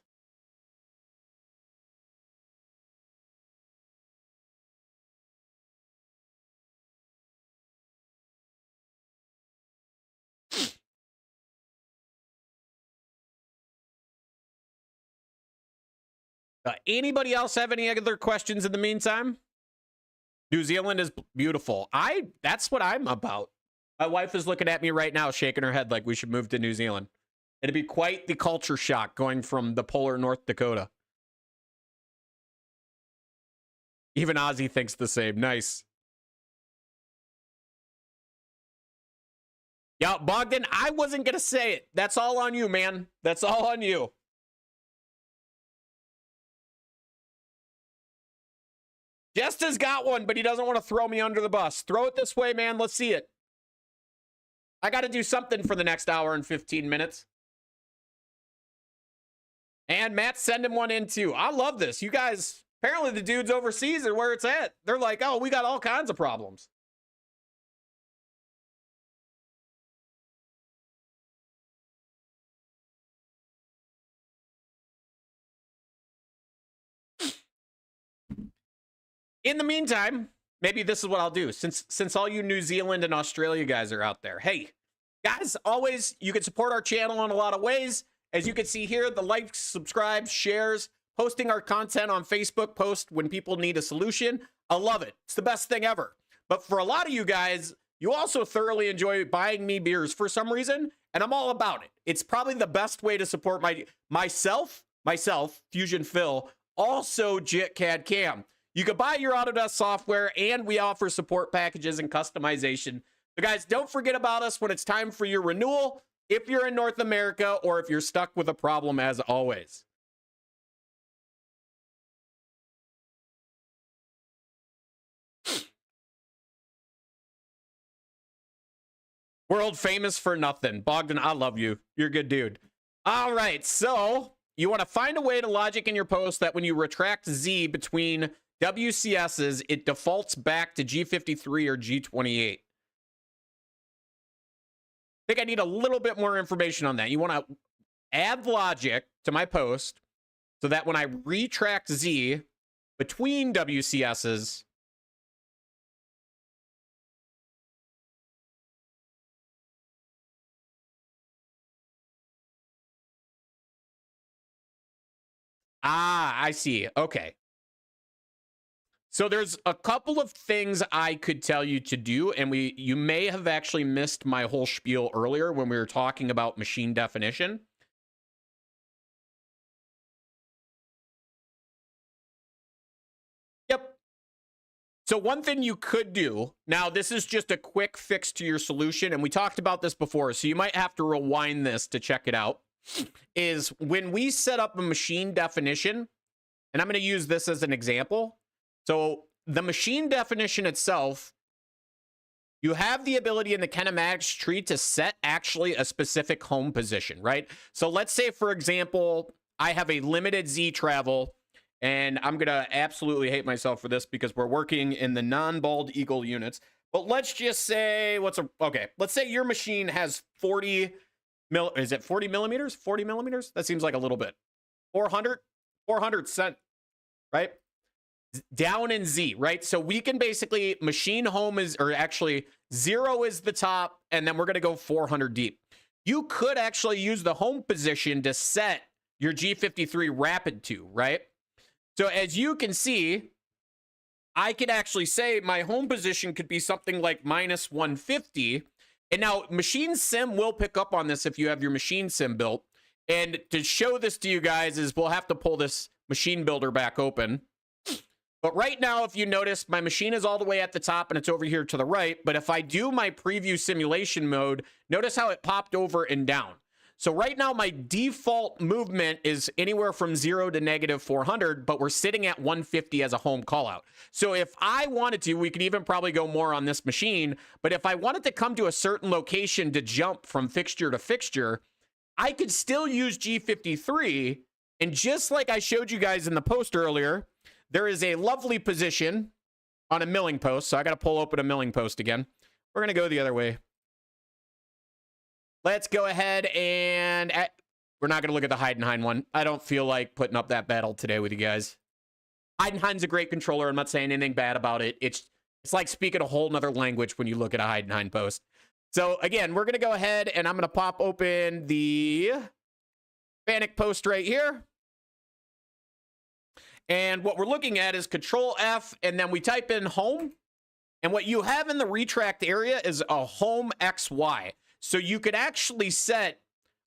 Anybody else have any other questions in the meantime? New Zealand is beautiful. That's what I'm about. My wife is looking at me right now, shaking her head like we should move to New Zealand. It'd be quite the culture shock going from the polar North Dakota. Even Ozzy thinks the same. Nice. Yeah, Bogdan, I wasn't going to say it. That's all on you, man. That's all on you. Jesta's got one, but he doesn't want to throw me under the bus. Throw it this way, man. Let's see it. I got to do something for the next hour and 15 minutes. And Matt's sending one in too. I love this. You guys, apparently the dudes overseas are where it's at. They're like, oh, we got all kinds of problems. In the meantime, maybe this is what I'll do. Since all you New Zealand and Australia guys are out there. Hey, guys, always, you can support our channel in a lot of ways. As you can see here, the likes, subscribes, shares, posting our content on Facebook post when people need a solution. I love it. It's the best thing ever. But for a lot of you guys, you also thoroughly enjoy buying me beers for some reason, and I'm all about it. It's probably the best way to support myself, Fusion Phil, also jitcadcam. You can buy your Autodesk software, and we offer support packages and customization So guys, don't forget about us when it's time for your renewal, if you're in North America or if you're stuck with a problem as always. World famous for nothing. Bogdan, I love you. You're a good dude. All right, so you want to find a way to logic in your post that when you retract Z between WCSs, it defaults back to G53 or G28. I think I need a little bit more information on that. You want to add logic to my post so that when I retract Z between WCSs, I see. Okay. So there's a couple of things I could tell you to do, and you may have actually missed my whole spiel earlier when we were talking about machine definition. Yep. So one thing you could do, now this is just a quick fix to your solution, and we talked about this before, so you might have to rewind this to check it out, is when we set up a machine definition, and I'm going to use this as an example. So the machine definition itself, you have the ability in the kinematics tree to set actually a specific home position, right? So let's say, for example, I have a limited Z travel, and I'm going to absolutely hate myself for this because we're working in the non-bald eagle units. But let's just say, okay, let's say your machine has 40 is it 40 millimeters? 40 millimeters? That seems like a little bit. 400 cent, right? Down in Z, right? So we can basically machine home is, or actually 0 is the top, and then we're going to go 400 deep. You could actually use the home position to set your G53 rapid to, right? So as you can see, I could actually say my home position could be something like minus 150. And now Machine Sim will pick up on this if you have your Machine Sim built. And to show this to you guys is we'll have to pull this machine builder back open. But right now, if you notice, my machine is all the way at the top and it's over here to the right. But if I do my preview simulation mode, notice how it popped over and down. So right now, my default movement is anywhere from 0 to negative 400, but we're sitting at 150 as a home callout. So if I wanted to, we could even probably go more on this machine. But if I wanted to come to a certain location to jump from fixture to fixture, I could still use G53. And just like I showed you guys in the post earlier, there is a lovely position on a milling post. So I got to pull open a milling post again. We're going to go the other way. Let's go ahead and we're not going to look at the Heidenhain one. I don't feel like putting up that battle today with you guys. Heidenhain's a great controller. I'm not saying anything bad about it. It's like speaking a whole nother language when you look at a Heidenhain post. So again, we're going to go ahead and I'm going to pop open the Panic post right here. And what we're looking at is Control F, and then we type in home. And what you have in the retract area is a home XY. So you could actually set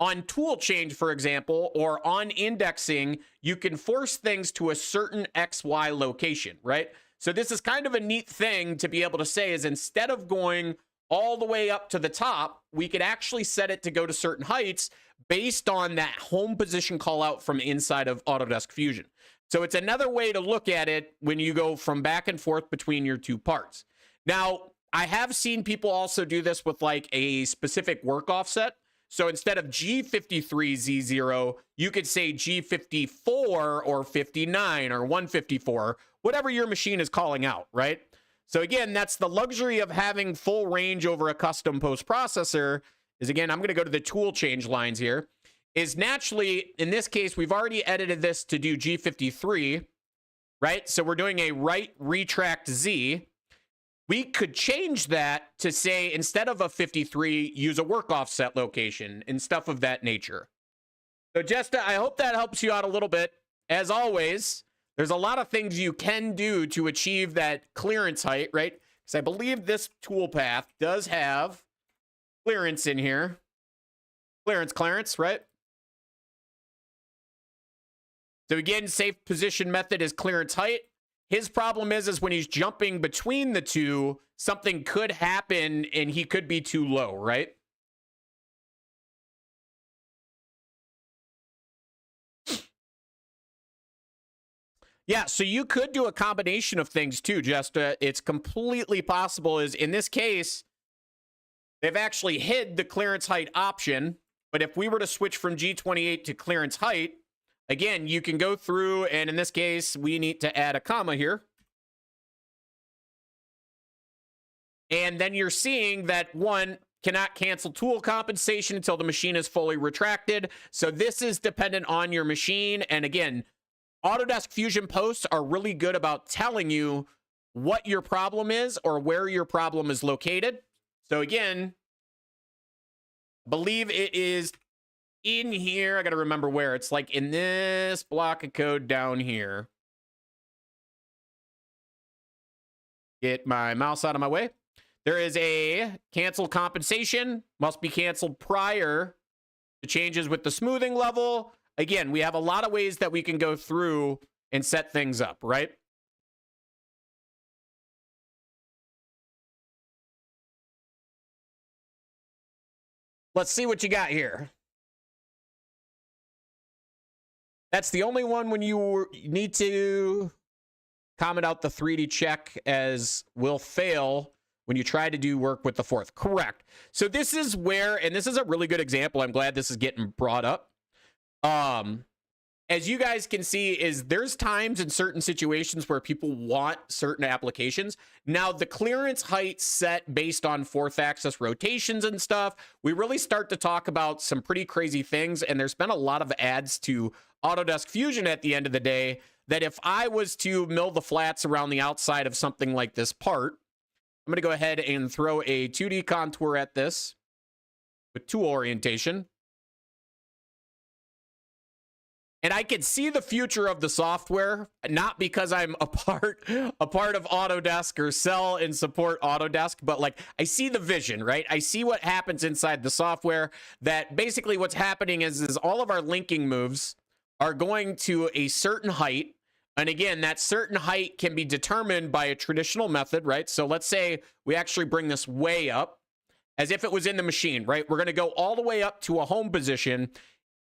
on tool change, for example, or on indexing, you can force things to a certain XY location, right? So this is kind of a neat thing to be able to say is instead of going all the way up to the top, we could actually set it to go to certain heights based on that home position call out from inside of Autodesk Fusion. So it's another way to look at it when you go from back and forth between your two parts. Now, I have seen people also do this with like a specific work offset. So instead of G53Z0, you could say G54 or 59 or 154, whatever your machine is calling out, right? So again, that's the luxury of having full range over a custom post-processor is, again, I'm going to go to the tool change lines here, is naturally, in this case, we've already edited this to do G53, right? So we're doing a right retract Z. We could change that to say, instead of a 53, use a work offset location and stuff of that nature. So Jesta, I hope that helps you out a little bit. As always, there's a lot of things you can do to achieve that clearance height, right? Because I believe this tool path does have clearance in here. Clearance, right? So again, safe position method is clearance height. His problem is when he's jumping between the two, something could happen and he could be too low, right? Yeah, so you could do a combination of things too, Jesta. It's completely possible. Is in this case, they've actually hid the clearance height option. But if we were to switch from G28 to clearance height, again, you can go through, and in this case, we need to add a comma here. And then you're seeing that one cannot cancel tool compensation until the machine is fully retracted. So this is dependent on your machine. And again, Autodesk Fusion posts are really good about telling you what your problem is or where your problem is located. So again, I believe it is in here. I got to remember where. It's like in this block of code down here. Get my mouse out of my way. There is a cancel compensation. Must be canceled prior to changes with the smoothing level. Again, we have a lot of ways that we can go through and set things up, right? Let's see what you got here. That's the only one when you need to comment out the 3D check as will fail when you try to do work with the fourth. Correct. So this is where, and this is a really good example. I'm glad this is getting brought up. As you guys can see, is there's times in certain situations where people want certain applications. Now, the clearance height set based on fourth axis rotations and stuff, we really start to talk about some pretty crazy things. And there's been a lot of ads to Autodesk Fusion at the end of the day that if I was to mill the flats around the outside of something like this part, I'm going to go ahead and throw a 2D contour at this with tool orientation. And I can see the future of the software, not because I'm a part of Autodesk or sell and support Autodesk, but like I see the vision, right? I see what happens inside the software, that basically what's happening is all of our linking moves are going to a certain height. And again, that certain height can be determined by a traditional method, right? So let's say we actually bring this way up as if it was in the machine, right? We're going to go all the way up to a home position.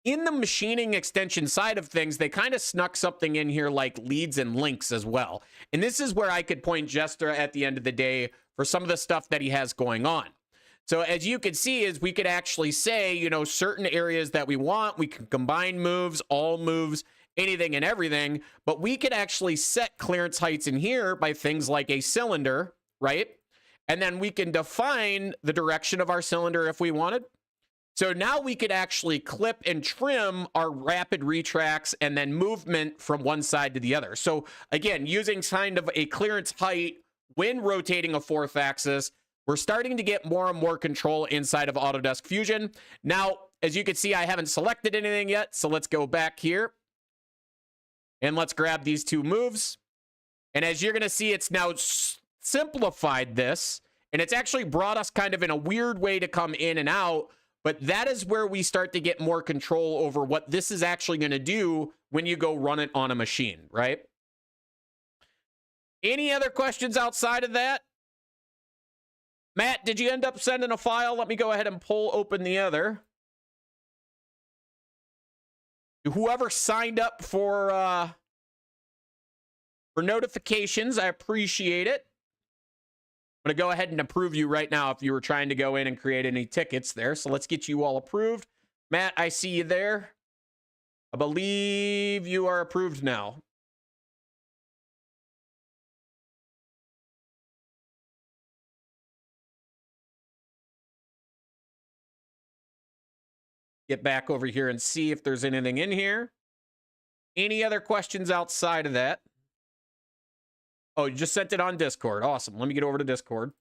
In the machining extension side of things, they kind of snuck something in here like leads and links as well. And this is where I could point Jester at the end of the day for some of the stuff that he has going on. So as you can see is we could actually say, you know, certain areas that we want, we can combine moves, all moves, anything and everything, but we could actually set clearance heights in here by things like a cylinder, right? And then we can define the direction of our cylinder if we wanted. So now we could actually clip and trim our rapid retracts and then movement from one side to the other. So again, using kind of a clearance height when rotating a fourth axis, we're starting to get more and more control inside of Autodesk Fusion. Now, as you can see, I haven't selected anything yet. So let's go back here and let's grab these two moves. And as you're going to see, it's now simplified this, and it's actually brought us kind of in a weird way to come in and out. But that is where we start to get more control over what this is actually going to do when you go run it on a machine, right? Any other questions outside of that? Matt, did you end up sending a file? Let me go ahead and pull open the other. Whoever signed up for notifications, I appreciate it. I'm going to go ahead and approve you right now if you were trying to go in and create any tickets there. So let's get you all approved. Matt, I see you there. I believe you are approved now. Get back over here and see if there's anything in here. Any other questions outside of that? Oh, you just sent it on Discord. Awesome. Let me get over to Discord.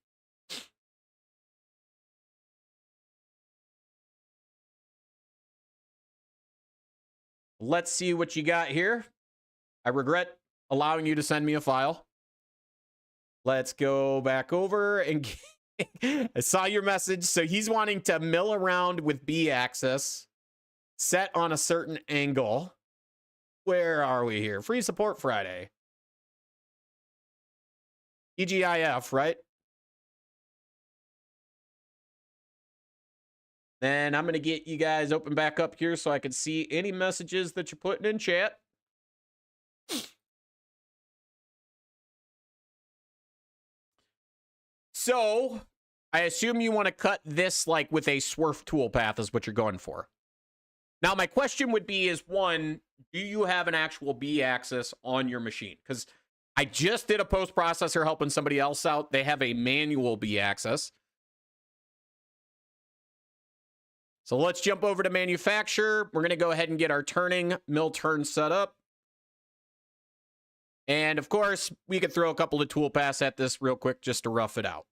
Let's see what you got here. I regret allowing you to send me a file. Let's go back over and I saw your message. So he's wanting to mill around with B axis set on a certain angle. Where are we here? Free support Friday. TGIF, right? And I'm going to get you guys open back up here so I can see any messages that you're putting in chat. So I assume you want to cut this like with a swerf toolpath is what you're going for. Now, my question would be is, one, do you have an actual B axis on your machine? Because I just did a post-processor helping somebody else out. They have a manual B axis. So let's jump over to manufacture. We're going to go ahead and get our turning mill turn set up. And of course, we could throw a couple of toolpaths at this real quick just to rough it out.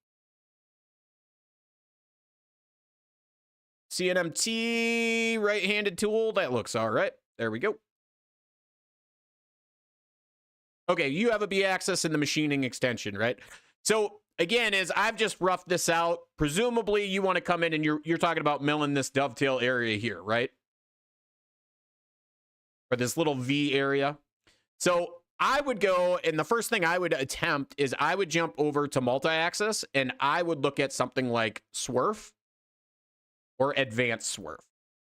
CNMT, right-handed tool. That looks all right. There we go. Okay, you have a B-axis in the machining extension, right? So again, as I've just roughed this out, presumably you want to come in and you're talking about milling this dovetail area here, right? Or this little V area. So I would go, and the first thing I would attempt is I would jump over to multi-axis, and I would look at something like swerf or advanced swerf.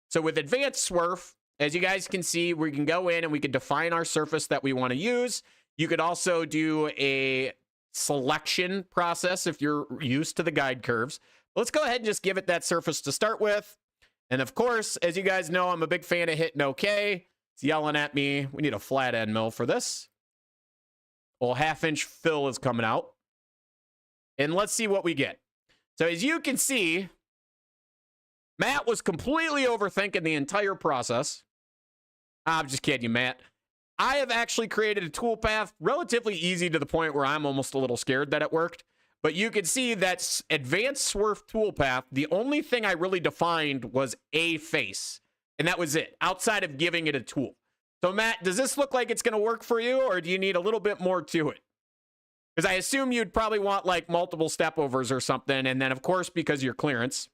So with advanced swerf, as you guys can see, we can go in and we can define our surface that we want to use. You could also do a selection process if you're used to the guide curves. Let's go ahead and just give it that surface to start with. And of course, as you guys know, I'm a big fan of hitting OK. It's yelling at me. We need a flat end mill for this. Well, 1/2-inch fill is coming out. And let's see what we get. So as you can see, Matt was completely overthinking the entire process. I'm just kidding you, Matt. I have actually created a toolpath relatively easy to the point where I'm almost a little scared that it worked. But you can see that advanced swerf toolpath, the only thing I really defined was a face. And that was it, outside of giving it a tool. So Matt, does this look like it's going to work for you, or do you need a little bit more to it? Because I assume you'd probably want like multiple stepovers or something. And then of course, because your clearance.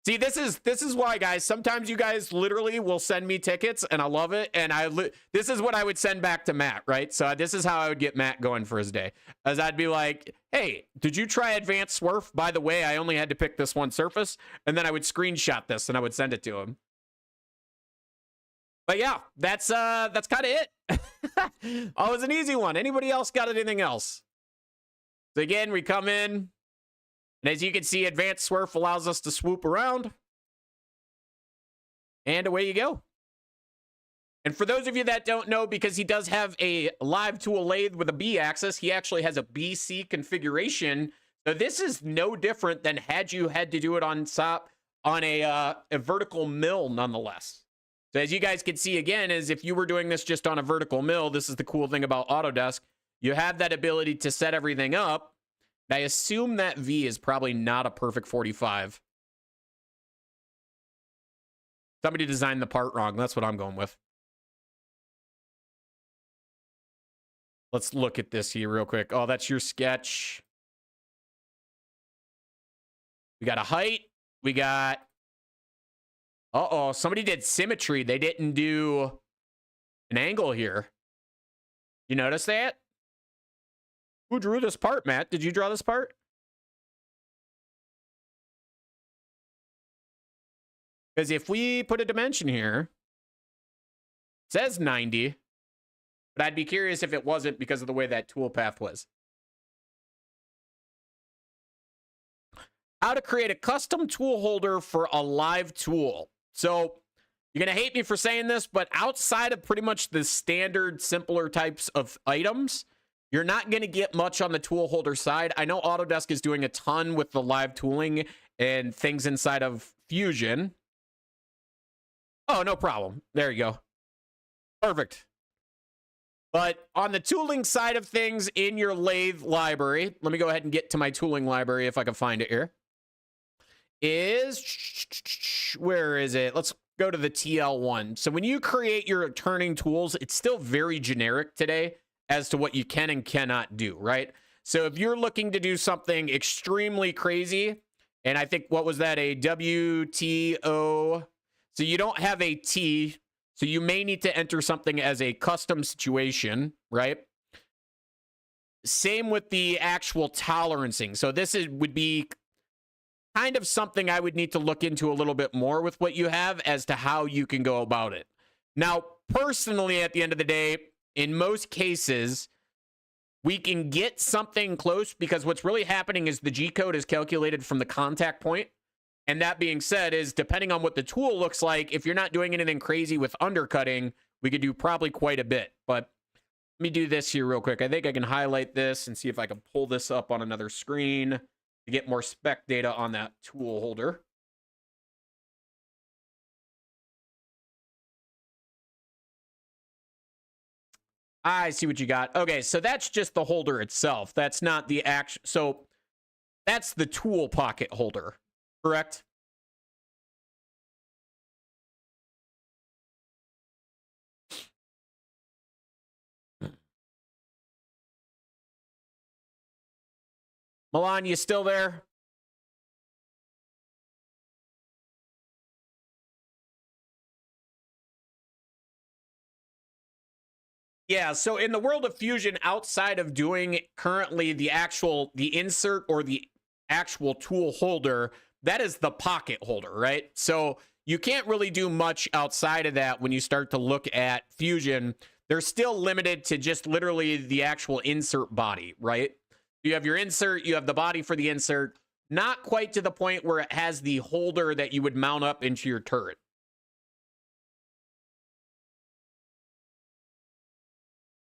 See, this is why, guys, sometimes you guys literally will send me tickets, and I love it. And this is what I would send back to Matt, right? So this is how I would get Matt going for his day. As I'd be like, hey, did you try advanced swerf? By the way, I only had to pick this one surface. And then I would screenshot this, and I would send it to him. But yeah, that's kind of it. Oh, it was an easy one. Anybody else got anything else? So again, we come in. And as you can see, advanced swerf allows us to swoop around. And away you go. And for those of you that don't know, because he does have a live tool lathe with a B axis, he actually has a BC configuration. So this is no different than had you had to do it on a vertical mill nonetheless. So as you guys can see again, is if you were doing this just on a vertical mill, this is the cool thing about Autodesk. You have that ability to set everything up. I assume that V is probably not a perfect 45. Somebody designed the part wrong. That's what I'm going with. Let's look at this here real quick. Oh, that's your sketch. We got a height. We got... Uh-oh, somebody did symmetry. They didn't do an angle here. You notice that? Who drew this part, Matt? Did you draw this part? Because if we put a dimension here, it says 90, but I'd be curious if it wasn't because of the way that toolpath was. How to create a custom tool holder for a live tool. So you're going to hate me for saying this, but outside of pretty much the standard, simpler types of items, you're not going to get much on the tool holder side. I know Autodesk is doing a ton with the live tooling and things inside of Fusion. Oh, no problem. There you go. Perfect. But on the tooling side of things in your lathe library, let me go ahead and get to my tooling library if I can find it here. Where is it? Let's go to the TL1. So when you create your turning tools, it's still very generic today as to what you can and cannot do, right? So if you're looking to do something extremely crazy, and I think, what was that, a WTO? So you don't have a T, so you may need to enter something as a custom situation, right? same with the actual tolerancing. So this would be kind of something I would need to look into a little bit more with what you have as to how you can go about it. Now, personally, at the end of the day, in most cases, we can get something close because what's really happening is the G code is calculated from the contact point. And that being said, is depending on what the tool looks like, if you're not doing anything crazy with undercutting, we could do probably quite a bit. But let me do this here real quick. I think I can highlight this and see if I can pull this up on another screen to get more spec data on that tool holder. I see what you got. Okay, so that's just the holder itself. That's not the actual. So that's the tool pocket holder, correct? Milan, you still there? Yeah, so in the world of Fusion, outside of doing currently the insert or the actual tool holder, that is the pocket holder, right? So you can't really do much outside of that when you start to look at Fusion. They're still limited to just literally the actual insert body, right? You have your insert, you have the body for the insert, not quite to the point where it has the holder that you would mount up into your turret.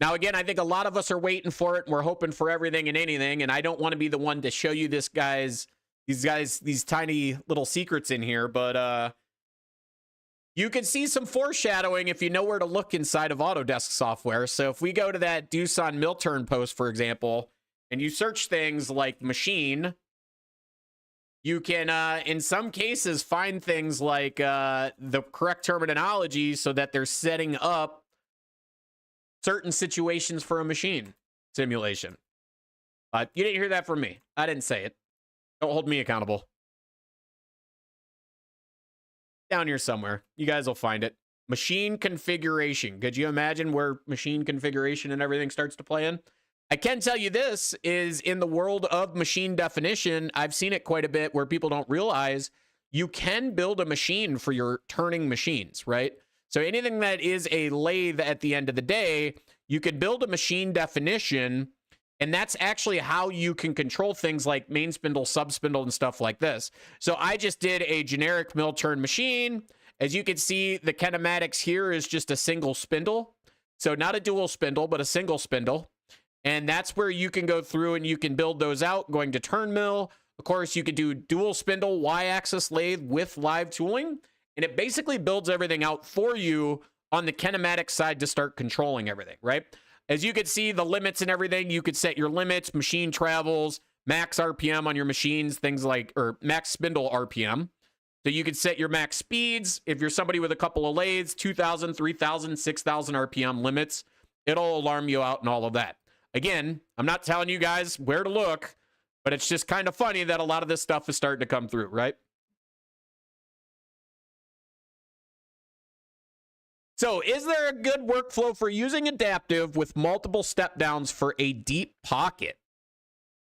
Now, again, I think a lot of us are waiting for it, and we're hoping for everything and anything, and I don't want to be the one to show you these tiny little secrets in here, but you can see some foreshadowing if you know where to look inside of Autodesk software. So if we go to that Doosan mill turn post, for example, and you search things like machine, you can, in some cases, find things like the correct terminology so that they're setting up certain situations for a machine simulation. But you didn't hear that from me. I didn't say it. Don't hold me accountable. Down here somewhere. You guys will find it. Machine configuration. Could you imagine where machine configuration and everything starts to play in? I can tell you this is in the world of machine definition, I've seen it quite a bit where people don't realize you can build a machine for your turning machines, right? So anything that is a lathe at the end of the day, you could build a machine definition, and that's actually how you can control things like main spindle, sub spindle, and stuff like this. So I just did a generic mill turn machine. As you can see, the kinematics here is just a single spindle. So not a dual spindle, but a single spindle. And that's where you can go through and you can build those out going to turn mill. Of course, you could do dual spindle Y-axis lathe with live tooling. And it basically builds everything out for you on the kinematic side to start controlling everything, right? As you can see, the limits and everything, you could set your limits, machine travels, max RPM on your machines, things like, or max spindle RPM. So you could set your max speeds. If you're somebody with a couple of lathes, 2,000, 3,000, 6,000 RPM limits, it'll alarm you out and all of that. Again, I'm not telling you guys where to look, but it's just kind of funny that a lot of this stuff is starting to come through, right? So is there a good workflow for using adaptive with multiple step downs for a deep pocket?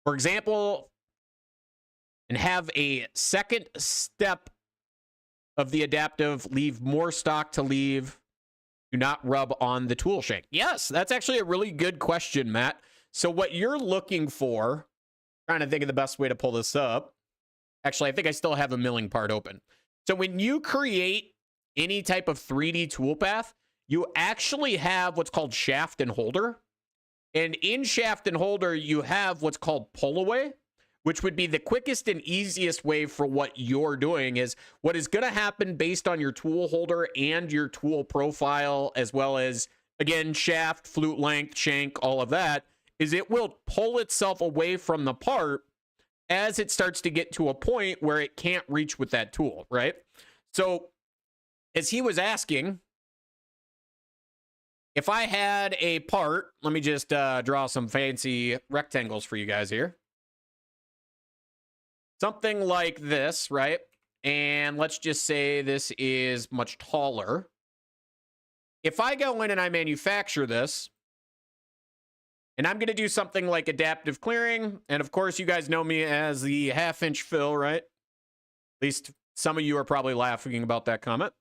For example, and have a second step of the adaptive, leave more stock to leave, do not rub on the tool shank. Yes, that's actually a really good question, Matt. So what you're looking for, trying to think of the best way to pull this up. Actually, I think I still have a milling part open. So when you create any type of 3D toolpath, you actually have what's called shaft and holder. And in shaft and holder, you have what's called pull away, which would be the quickest and easiest way for what you're doing. Is what is going to happen based on your tool holder and your tool profile, as well as, again, shaft, flute length, shank, all of that, is it will pull itself away from the part as it starts to get to a point where it can't reach with that tool, right? So as he was asking, if I had a part, let me just draw some fancy rectangles for you guys here. Something like this, right? And let's just say this is much taller. If I go in and I manufacture this, And I'm going to do something like adaptive clearing. And of course, you guys know me as the half-inch fill, right? At least some of you are probably laughing about that comment.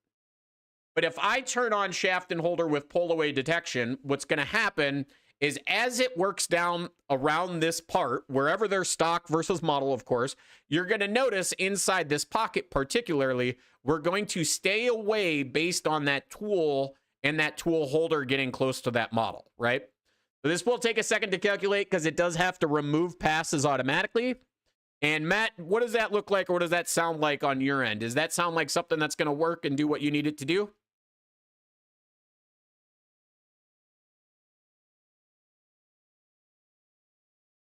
But if I turn on shaft and holder with pull away detection, what's going to happen is as it works down around this part, wherever they're stock versus model, of course, you're going to notice inside this pocket particularly, we're going to stay away based on that tool and that tool holder getting close to that model, right? So this will take a second to calculate because it does have to remove passes automatically. And Matt, what does that look like, or what does that sound like on your end? Does that sound like something that's going to work and do what you need it to do?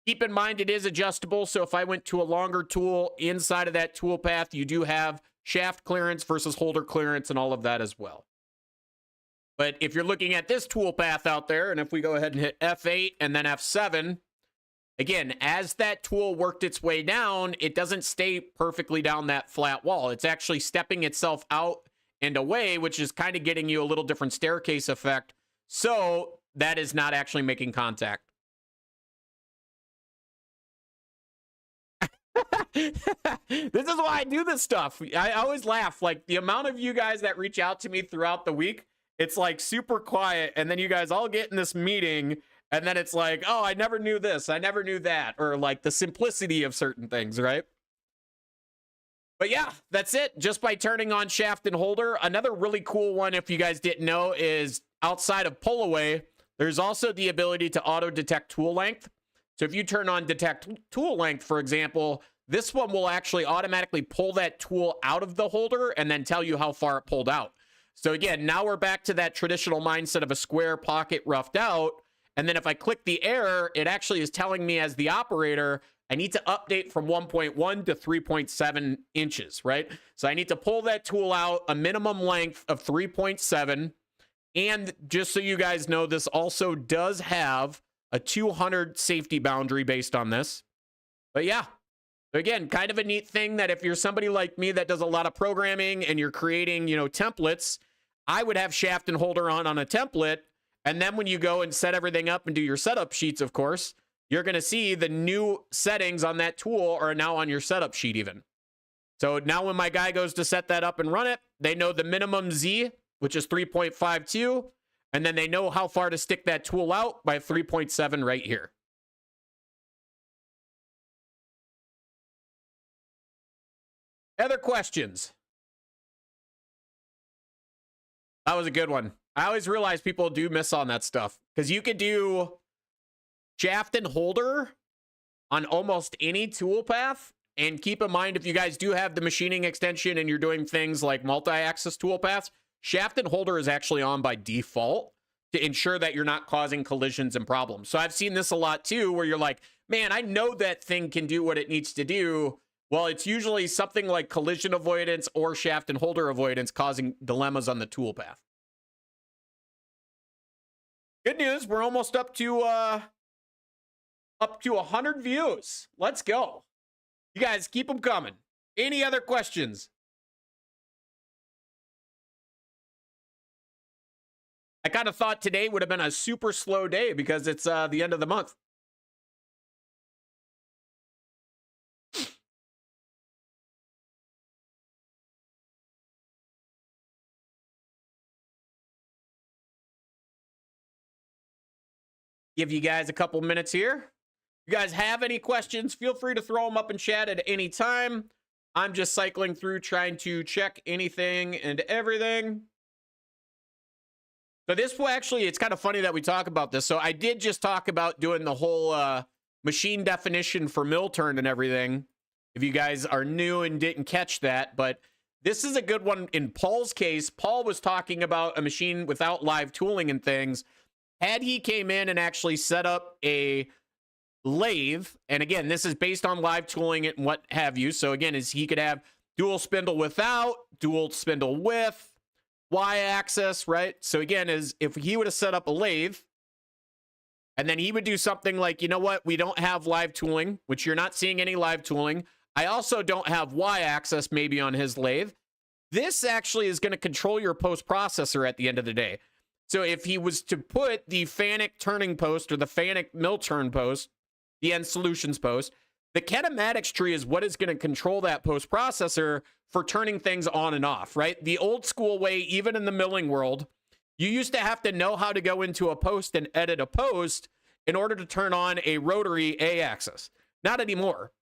Keep in mind, it is adjustable. So if I went to a longer tool inside of that tool path, you do have shaft clearance versus holder clearance and all of that as well. But if you're looking at this tool path out there, and if we go ahead and hit F8 and then F7, again, as that tool worked its way down, it doesn't stay perfectly down that flat wall. It's actually stepping itself out and away, which is kind of getting you a little different staircase effect. So that is not actually making contact. This is why I do this stuff. I always laugh. Like, the amount of you guys that reach out to me throughout the week, it's like super quiet. And then you guys all get in this meeting. And then it's like, oh, I never knew this. I never knew that. Or like the simplicity of certain things, right? But yeah, that's it. Just by turning on shaft and holder. Another really cool one, if you guys didn't know, is outside of pull away, there's also the ability to auto detect tool length. So if you turn on detect tool length, for example, this one will actually automatically pull that tool out of the holder and then tell you how far it pulled out. So again, now we're back to that traditional mindset of a square pocket roughed out. And then if I click the error, it actually is telling me as the operator, I need to update from 1.1 to 3.7 inches, right? So I need to pull that tool out a minimum length of 3.7. And just so you guys know, this also does have a 200 safety boundary based on this. But yeah, again, kind of a neat thing that if you're somebody like me that does a lot of programming and you're creating, templates, I would have shaft and holder on a template. And then when you go and set everything up and do your setup sheets, of course, you're going to see the new settings on that tool are now on your setup sheet even. So now when my guy goes to set that up and run it, they know the minimum Z, which is 3.52. And then they know how far to stick that tool out by 3.7 right here. Other questions? That was a good one. I always realize people do miss on that stuff because you could do shaft and holder on almost any tool path. And keep in mind, if you guys do have the machining extension and you're doing things like multi-axis tool paths, shaft and holder is actually on by default to ensure that you're not causing collisions and problems. So I've seen this a lot too, where you're like, man, I know that thing can do what it needs to do. Well, it's usually something like collision avoidance or shaft and holder avoidance causing dilemmas on the tool path. Good news, we're almost up to 100 views. Let's go. You guys keep them coming. Any other questions? I kind of thought today would have been a super slow day because it's the end of the month. Give you guys a couple minutes here. If you guys have any questions, feel free to throw them up in chat at any time. I'm just cycling through trying to check anything and everything. So this will actually, it's kind of funny that we talk about this. So I did just talk about doing the whole machine definition for mill turn and everything. If you guys are new and didn't catch that, but this is a good one in Paul's case. Paul was talking about a machine without live tooling and things. Had he came in and actually set up a lathe, and again, this is based on live tooling and what have you. So again, is he could have dual spindle without, dual spindle with, Y-axis, right? So again, is if he would have set up a lathe, and then he would do something like, you know what, we don't have live tooling, which you're not seeing any live tooling. I also don't have Y-axis maybe on his lathe. This actually is going to control your post-processor at the end of the day. So if he was to put the Fanuc turning post or the Fanuc mill turn post, the end solutions post, the kinematics tree is what is going to control that post processor for turning things on and off, right? The old school way, even in the milling world, you used to have to know how to go into a post and edit a post in order to turn on a rotary A-axis. Not anymore.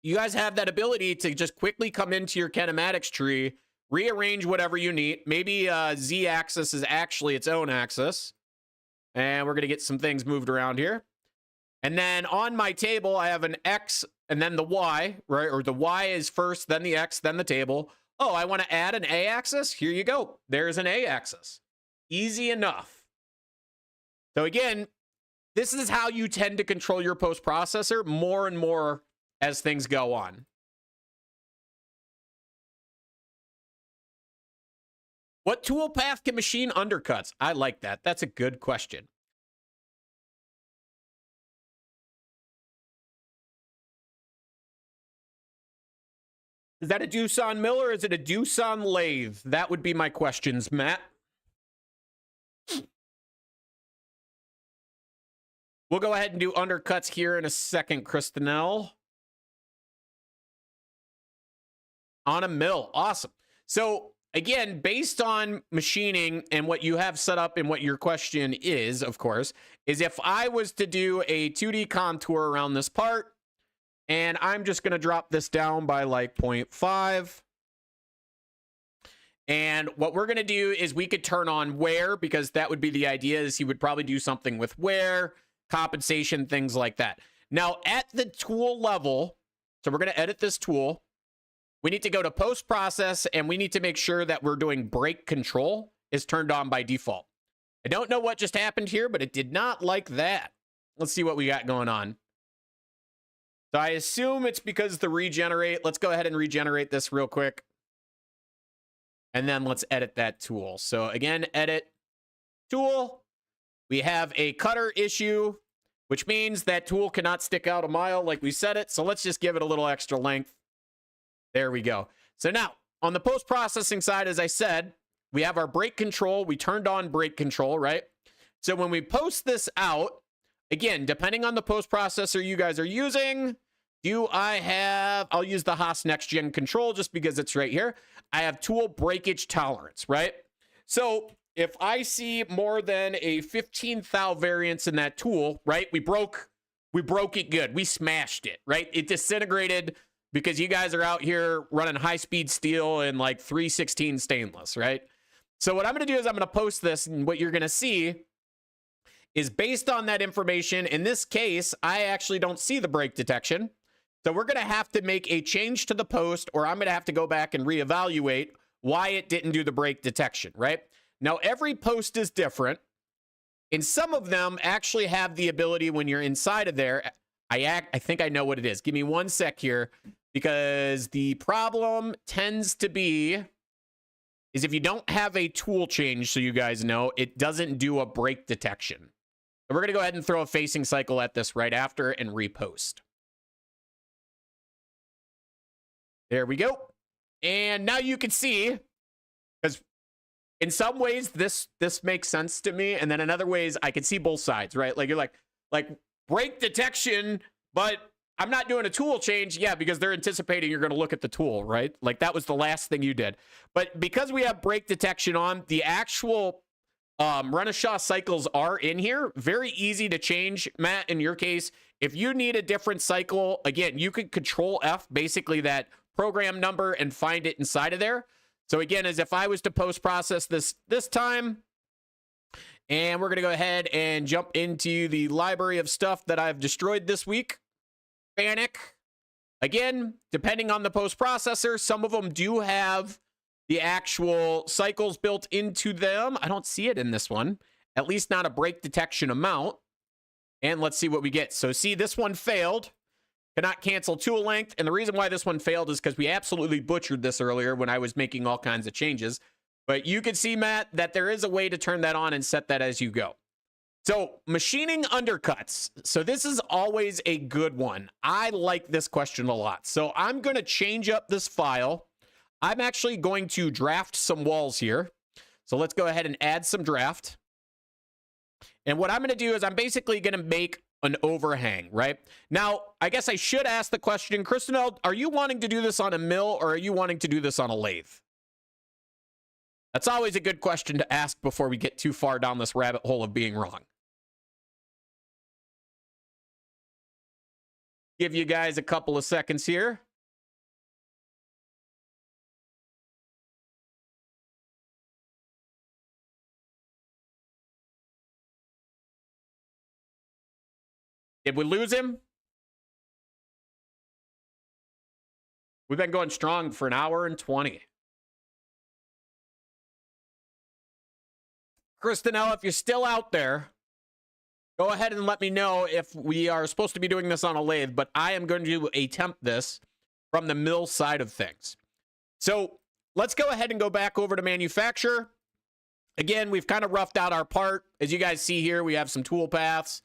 You guys have that ability to just quickly come into your kinematics tree, rearrange whatever you need. Maybe Z-axis is actually its own axis. And we're going to get some things moved around here. And then on my table, I have an X and then the Y, right? Or the Y is first, then the X, then the table. Oh, I want to add an A-axis? Here you go. There's an A-axis. Easy enough. So again, this is how you tend to control your post-processor more and more as things go on. What toolpath can machine undercuts? I like that. That's a good question. Is that a Doosan mill or is it a Doosan lathe? That would be my questions, Matt. We'll go ahead and do undercuts here in a second, Christinell. On a mill. Awesome. So again, based on machining and what you have set up and what your question is, of course, is if I was to do a 2D contour around this part, and I'm just going to drop this down by like 0.5. And what we're going to do is we could turn on wear, because that would be the idea, is he would probably do something with wear, compensation, things like that. Now, at the tool level, so we're going to edit this tool. We need to go to post process, and we need to make sure that we're doing break control is turned on by default. I don't know what just happened here, but it did not like that. Let's see what we got going on. So I assume it's because the regenerate. Let's go ahead and regenerate this real quick. And then let's edit that tool. So again, edit tool. We have a cutter issue, which means that tool cannot stick out a mile like we said it. So let's just give it a little extra length. There we go. So now on the post-processing side, as I said, we have our brake control. We turned on brake control, right? So when we post this out, again, depending on the post-processor you guys are using, I'll use the Haas Next Gen control just because it's right here. I have tool breakage tolerance, right? So if I see more than a 15 thou variance in that tool, right? We broke it good. We smashed it, right? It disintegrated because you guys are out here running high-speed steel and like 316 stainless, right? So what I'm going to do is I'm going to post this, and what you're going to see is based on that information. In this case, I actually don't see the break detection. So we're going to have to make a change to the post, or I'm going to have to go back and reevaluate why it didn't do the break detection, right? Now, every post is different. And some of them actually have the ability when you're inside of there. I think I know what it is. Give me one sec here, because the problem tends to be is if you don't have a tool change, so you guys know, it doesn't do a break detection. So we're going to go ahead and throw a facing cycle at this right after and repost. There we go. And now you can see, because in some ways this makes sense to me, and then in other ways I can see both sides, right? Like you're like break detection, but I'm not doing a tool change. Yeah, because they're anticipating you're going to look at the tool, right? Like that was the last thing you did. But because we have break detection on, the actual Renishaw cycles are in here. Very easy to change. Matt, in your case, if you need a different cycle, again, you could Control F, basically that program number, and find it inside of there. So again, as if I was to post-process this time, and we're going to go ahead and jump into the library of stuff that I've destroyed this week. Fanuc. Again, depending on the post-processor, some of them do have the actual cycles built into them. I don't see it in this one, at least not a break detection amount. And let's see what we get. So see, this one failed. Cannot cancel tool length. And the reason why this one failed is because we absolutely butchered this earlier when I was making all kinds of changes. But you can see, Matt, that there is a way to turn that on and set that as you go. So machining undercuts. So this is always a good one. I like this question a lot. So I'm going to change up this file. I'm actually going to draft some walls here. So let's go ahead and add some draft. And what I'm going to do is I'm basically going to make an overhang, right? Now, I guess I should ask the question, Christinel, are you wanting to do this on a mill or are you wanting to do this on a lathe? That's always a good question to ask before we get too far down this rabbit hole of being wrong. Give you guys a couple of seconds here. Did we lose him? We've been going strong for an hour and 20. Christinel, if you're still out there, go ahead and let me know if we are supposed to be doing this on a lathe, but I am going to attempt this from the mill side of things. So let's go ahead and go back over to manufacture. Again, we've kind of roughed out our part. As you guys see here, we have some tool paths.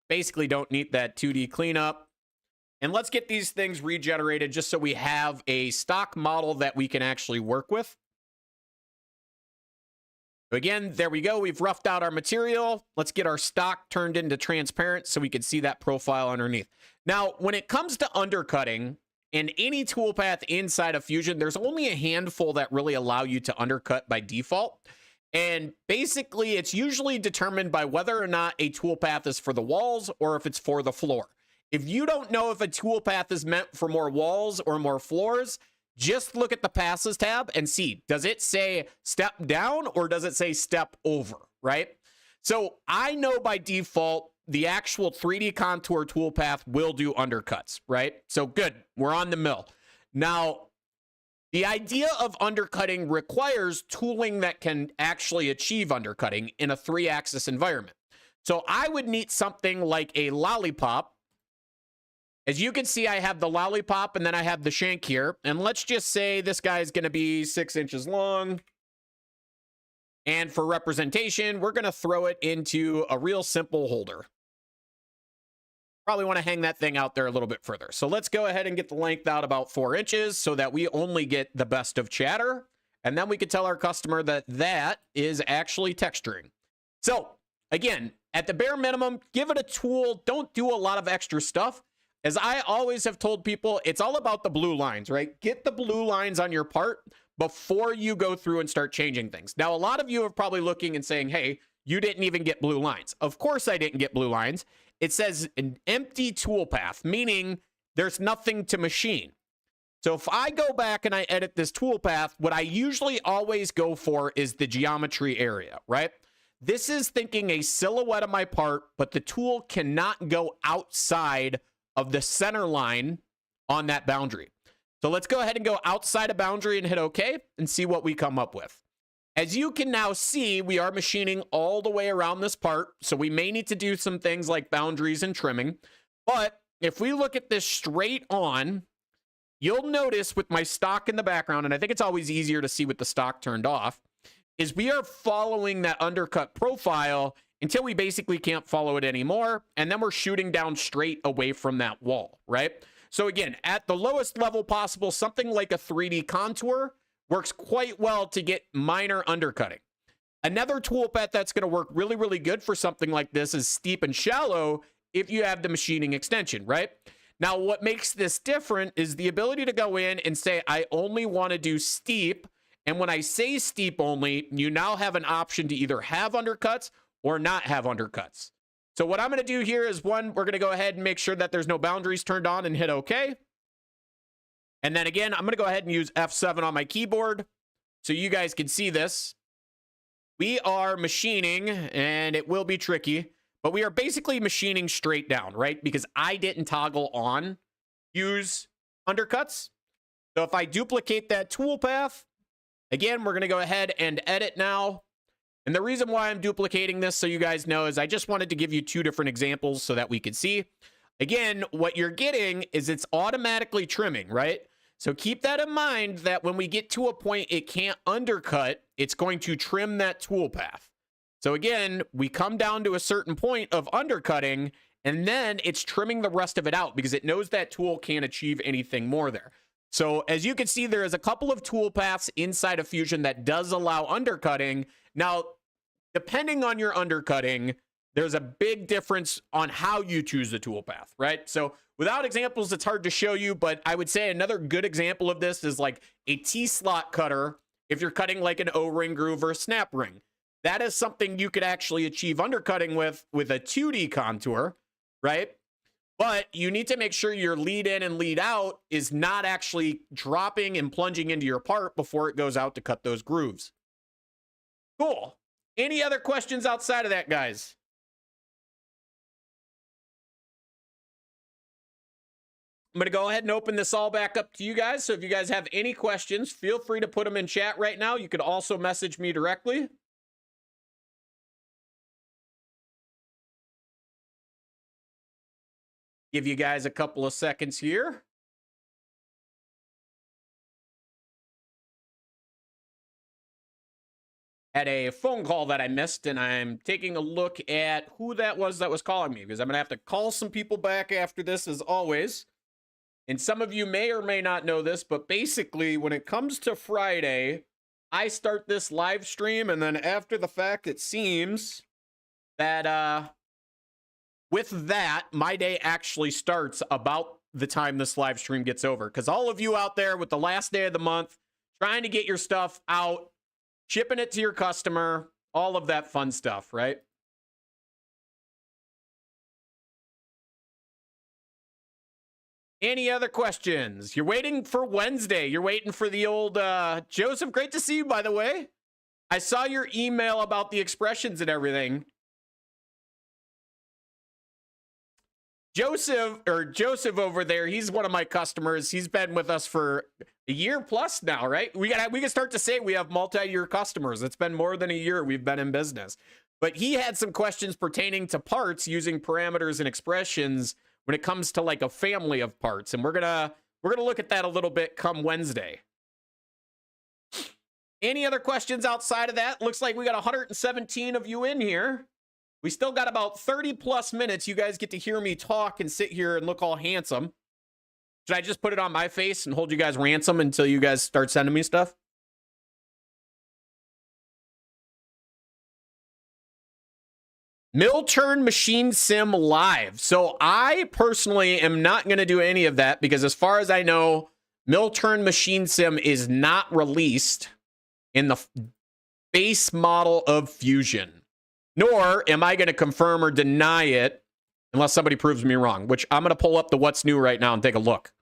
Basically don't need that 2D cleanup. And let's get these things regenerated just so we have a stock model that we can actually work with. So again, there we go. We've roughed out our material. Let's get our stock turned into transparent so we can see that profile underneath. Now, when it comes to undercutting in any toolpath inside of Fusion, there's only a handful that really allow you to undercut by default. And basically, it's usually determined by whether or not a toolpath is for the walls or if it's for the floor. If you don't know if a toolpath is meant for more walls or more floors, just look at the passes tab and see, does it say step down or does it say step over, right? So I know by default, the actual 3D contour toolpath will do undercuts, right? So good, we're on the mill. Now, the idea of undercutting requires tooling that can actually achieve undercutting in a 3-axis environment. So I would need something like a lollipop. As you can see, I have the lollipop and then I have the shank here. And let's just say this guy is going to be 6 inches long. And for representation, we're going to throw it into a real simple holder. Probably want to hang that thing out there a little bit further. So let's go ahead and get the length out about 4 inches so that we only get the best of chatter. And then we can tell our customer that that is actually texturing. So again, at the bare minimum, give it a tool. Don't do a lot of extra stuff. As I always have told people, it's all about the blue lines, right? Get the blue lines on your part before you go through and start changing things. Now, a lot of you are probably looking and saying, hey, you didn't even get blue lines. Of course I didn't get blue lines. It says an empty toolpath, meaning there's nothing to machine. So if I go back and I edit this toolpath, what I usually always go for is the geometry area, right? This is thinking a silhouette of my part, but the tool cannot go outside of the center line on that boundary. So let's go ahead and go outside of boundary and hit OK and see what we come up with. As you can now see, we are machining all the way around this part. So we may need to do some things like boundaries and trimming. But if we look at this straight on, you'll notice with my stock in the background, and I think it's always easier to see with the stock turned off, is we are following that undercut profile until we basically can't follow it anymore. And then we're shooting down straight away from that wall, right? So again, at the lowest level possible, something like a 3D contour works quite well to get minor undercutting. Another toolpath that's going to work really, really good for something like this is steep and shallow if you have the machining extension, right? Now, what makes this different is the ability to go in and say, I only want to do steep. And when I say steep only, you now have an option to either have undercuts or not have undercuts. So what I'm going to do here is one, we're going to go ahead and make sure that there's no boundaries turned on and hit OK. And then again, I'm going to go ahead and use F7 on my keyboard so you guys can see this. We are machining, and it will be tricky, but we are basically machining straight down, right? Because I didn't toggle on use undercuts. So if I duplicate that toolpath, again, we're going to go ahead and edit now. And the reason why I'm duplicating this, so you guys know, is I just wanted to give you 2 different examples so that we could see. Again, what you're getting is it's automatically trimming, right? So keep that in mind that when we get to a point it can't undercut, it's going to trim that toolpath. So again, we come down to a certain point of undercutting, and then it's trimming the rest of it out because it knows that tool can't achieve anything more there. So as you can see, there is a couple of toolpaths inside of Fusion that does allow undercutting. Now, depending on your undercutting, there's a big difference on how you choose the toolpath, right? So without examples, it's hard to show you, but I would say another good example of this is like a T-slot cutter. If you're cutting like an O-ring groove or a snap ring, that is something you could actually achieve undercutting with a 2D contour, right? But you need to make sure your lead in and lead out is not actually dropping and plunging into your part before it goes out to cut those grooves. Cool. Any other questions outside of that, guys? I'm going to go ahead and open this all back up to you guys. So if you guys have any questions, feel free to put them in chat right now. You could also message me directly. Give you guys a couple of seconds here. Had a phone call that I missed, and I'm taking a look at who that was calling me, because I'm going to have to call some people back after this, as always. And some of you may or may not know this, but basically, when it comes to Friday, I start this live stream, and then after the fact, it seems that with that, my day actually starts about the time this live stream gets over. Because all of you out there with the last day of the month, trying to get your stuff out, shipping it to your customer, all of that fun stuff, right? Any other questions? You're waiting for Wednesday. You're waiting for the old Joseph. Great to see you, by the way. I saw your email about the expressions and everything. Joseph over there, he's one of my customers. He's been with us for a year plus now, right? We can start to say we have multi-year customers. It's been more than a year we've been in business. But he had some questions pertaining to parts using parameters and expressions when it comes to like a family of parts. And we're gonna look at that a little bit come Wednesday. Any other questions outside of that? Looks like we got 117 of you in here. We still got about 30 plus minutes. You guys get to hear me talk and sit here and look all handsome. Should I just put it on my face and hold you guys ransom until you guys start sending me stuff? Mill turn machine sim live. So I personally am not going to do any of that because as far as I know, mill turn machine sim is not released in the base model of Fusion. Nor am I going to confirm or deny it unless somebody proves me wrong, which I'm going to pull up the what's new right now and take a look.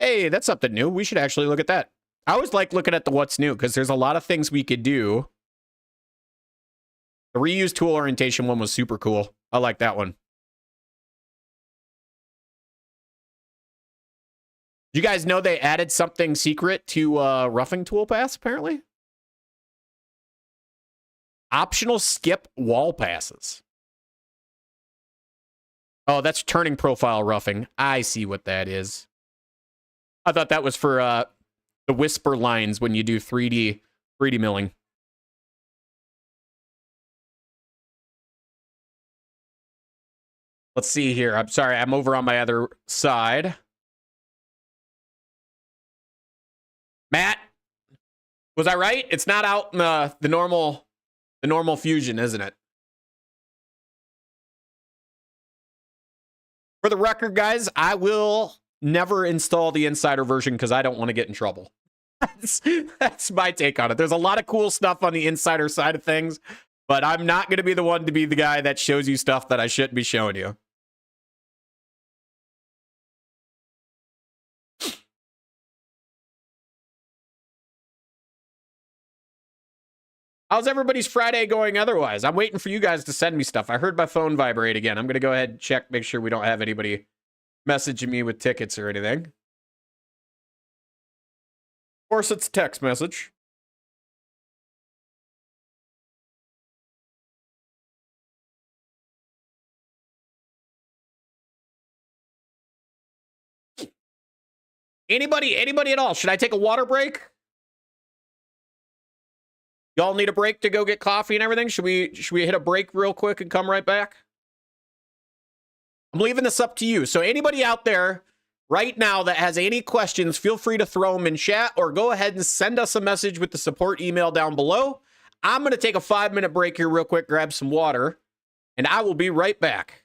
Hey, that's something new. We should actually look at that. I always like looking at the what's new because there's a lot of things we could do. The reuse tool orientation one was super cool. I like that one. You guys know they added something secret to roughing toolpaths, apparently? Optional skip wall passes. Oh, that's turning profile roughing. I see what that is. I thought that was for the whisper lines when you do 3D milling. Let's see here. I'm sorry, I'm over on my other side. Matt, was I right? It's not out in the normal Fusion, isn't it? For the record, guys, I will never install the insider version because I don't want to get in trouble. That's my take on it. There's a lot of cool stuff on the insider side of things, but I'm not going to be the one to be the guy that shows you stuff that I shouldn't be showing you. How's everybody's Friday going otherwise? I'm waiting for you guys to send me stuff. I heard my phone vibrate again. I'm going to go ahead and check, make sure we don't have anybody messaging me with tickets or anything. Of course, it's a text message. Anybody at all? Should I take a water break? Y'all need a break to go get coffee and everything? Should we hit a break real quick and come right back? I'm leaving this up to you. So anybody out there right now that has any questions, feel free to throw them in chat or go ahead and send us a message with the support email down below. I'm going to take a 5-minute break here real quick, grab some water, and I will be right back.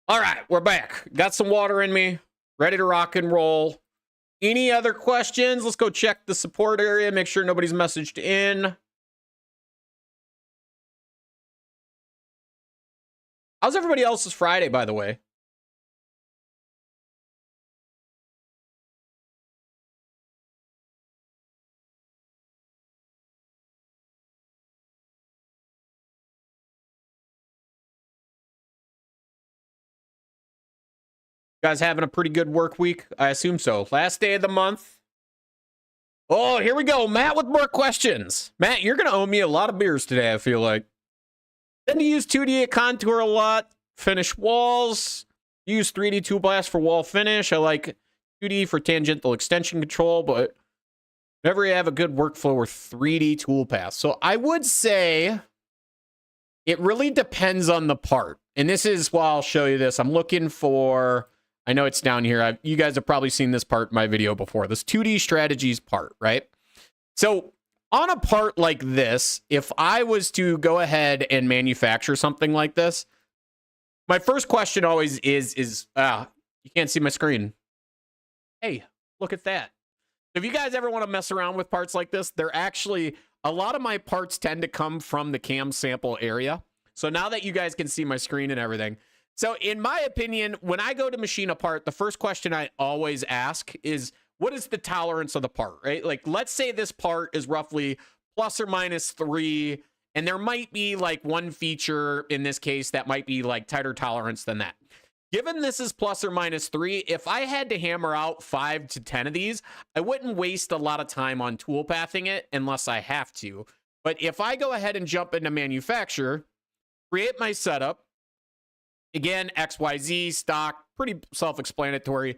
All right, we're back. Got some water in me, ready to rock and roll. Any other questions? Let's go check the support area, make sure nobody's messaged in. How's everybody else's Friday, by the way? You guys having a pretty good work week? I assume so. Last day of the month. Oh, here we go. Matt with more questions. Matt, you're going to owe me a lot of beers today, I feel like. Tend to use 2D at contour a lot. Finish walls. Use 3D Tool Blast for wall finish. I like 2D for tangential extension control, but whenever you have a good workflow or 3D toolpath. So I would say it really depends on the part. And this is why I'll show you this. I'm looking for, I know it's down here. You guys have probably seen this part in my video before. This 2D strategies part, right? So on a part like this, if I was to go ahead and manufacture something like this, my first question always is you can't see my screen. Hey, look at that. If you guys ever want to mess around with parts like this, they're actually, a lot of my parts tend to come from the CAM sample area. So now that you guys can see my screen and everything. So in my opinion, when I go to machine a part, the first question I always ask is, what is the tolerance of the part, right? Like, let's say this part is roughly plus or minus 3, and there might be like one feature in this case that might be like tighter tolerance than that. Given this is plus or minus 3, if I had to hammer out 5 to 10 of these, I wouldn't waste a lot of time on tool pathing it unless I have to. But if I go ahead and jump into manufacture, create my setup, again, XYZ, stock, pretty self-explanatory.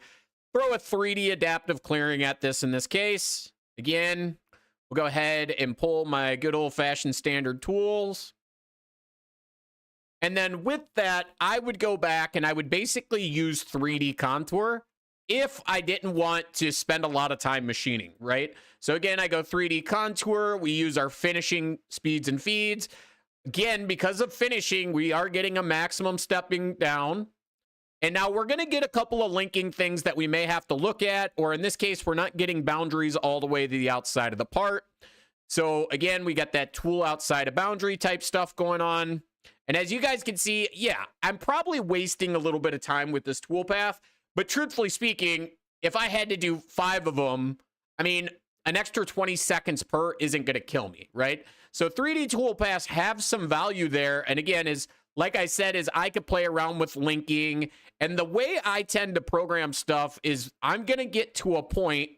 Throw a 3D adaptive clearing at this in this case. Again, we'll go ahead and pull my good old-fashioned standard tools. And then with that, I would go back and I would basically use 3D contour if I didn't want to spend a lot of time machining, right? So again, I go 3D contour. We use our finishing speeds and feeds. Again, because of finishing, we are getting a maximum stepping down. And now we're going to get a couple of linking things that we may have to look at, or in this case, we're not getting boundaries all the way to the outside of the part. So again, we got that tool outside of boundary type stuff going on. And as you guys can see, yeah, I'm probably wasting a little bit of time with this tool path, but truthfully speaking, if I had to do 5 of them, I mean, an extra 20 seconds per isn't going to kill me, right? So 3D tool paths have some value there. And again, is like I said, is I could play around with linking. And the way I tend to program stuff is I'm going to get to a point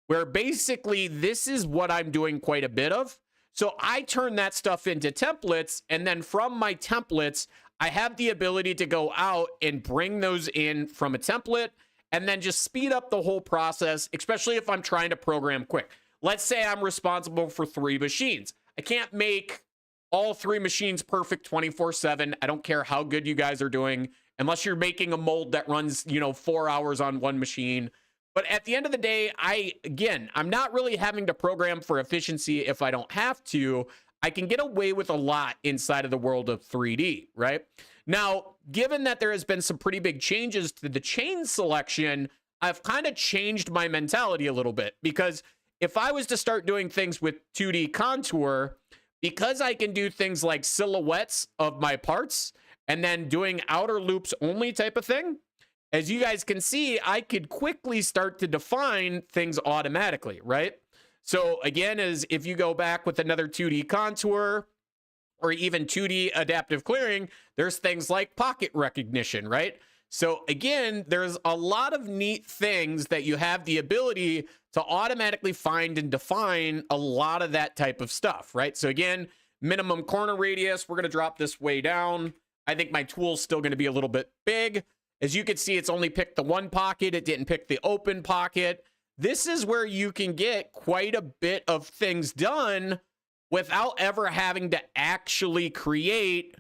where basically this is what I'm doing quite a bit of. So I turn that stuff into templates. And then from my templates, I have the ability to go out and bring those in from a template and then just speed up the whole process, especially if I'm trying to program quick. Let's say I'm responsible for 3 machines. I can't make all 3 machines perfect 24/7. I don't care how good you guys are doing, unless you're making a mold that runs, 4 hours on one machine. But at the end of the day, I'm not really having to program for efficiency if I don't have to. I can get away with a lot inside of the world of 3D, right? Now, given that there has been some pretty big changes to the chain selection, I've kind of changed my mentality a little bit, because if I was to start doing things with 2D contour, because I can do things like silhouettes of my parts and then doing outer loops only type of thing, as you guys can see, I could quickly start to define things automatically, right? So again, as if you go back with another 2D contour or even 2D adaptive clearing, there's things like pocket recognition, right? So again, there's a lot of neat things that you have the ability to automatically find and define a lot of that type of stuff, right? So again, minimum corner radius, we're going to drop this way down. I think my tool's still going to be a little bit big. As you can see, it's only picked the one pocket. It didn't pick the open pocket. This is where you can get quite a bit of things done without ever having to actually create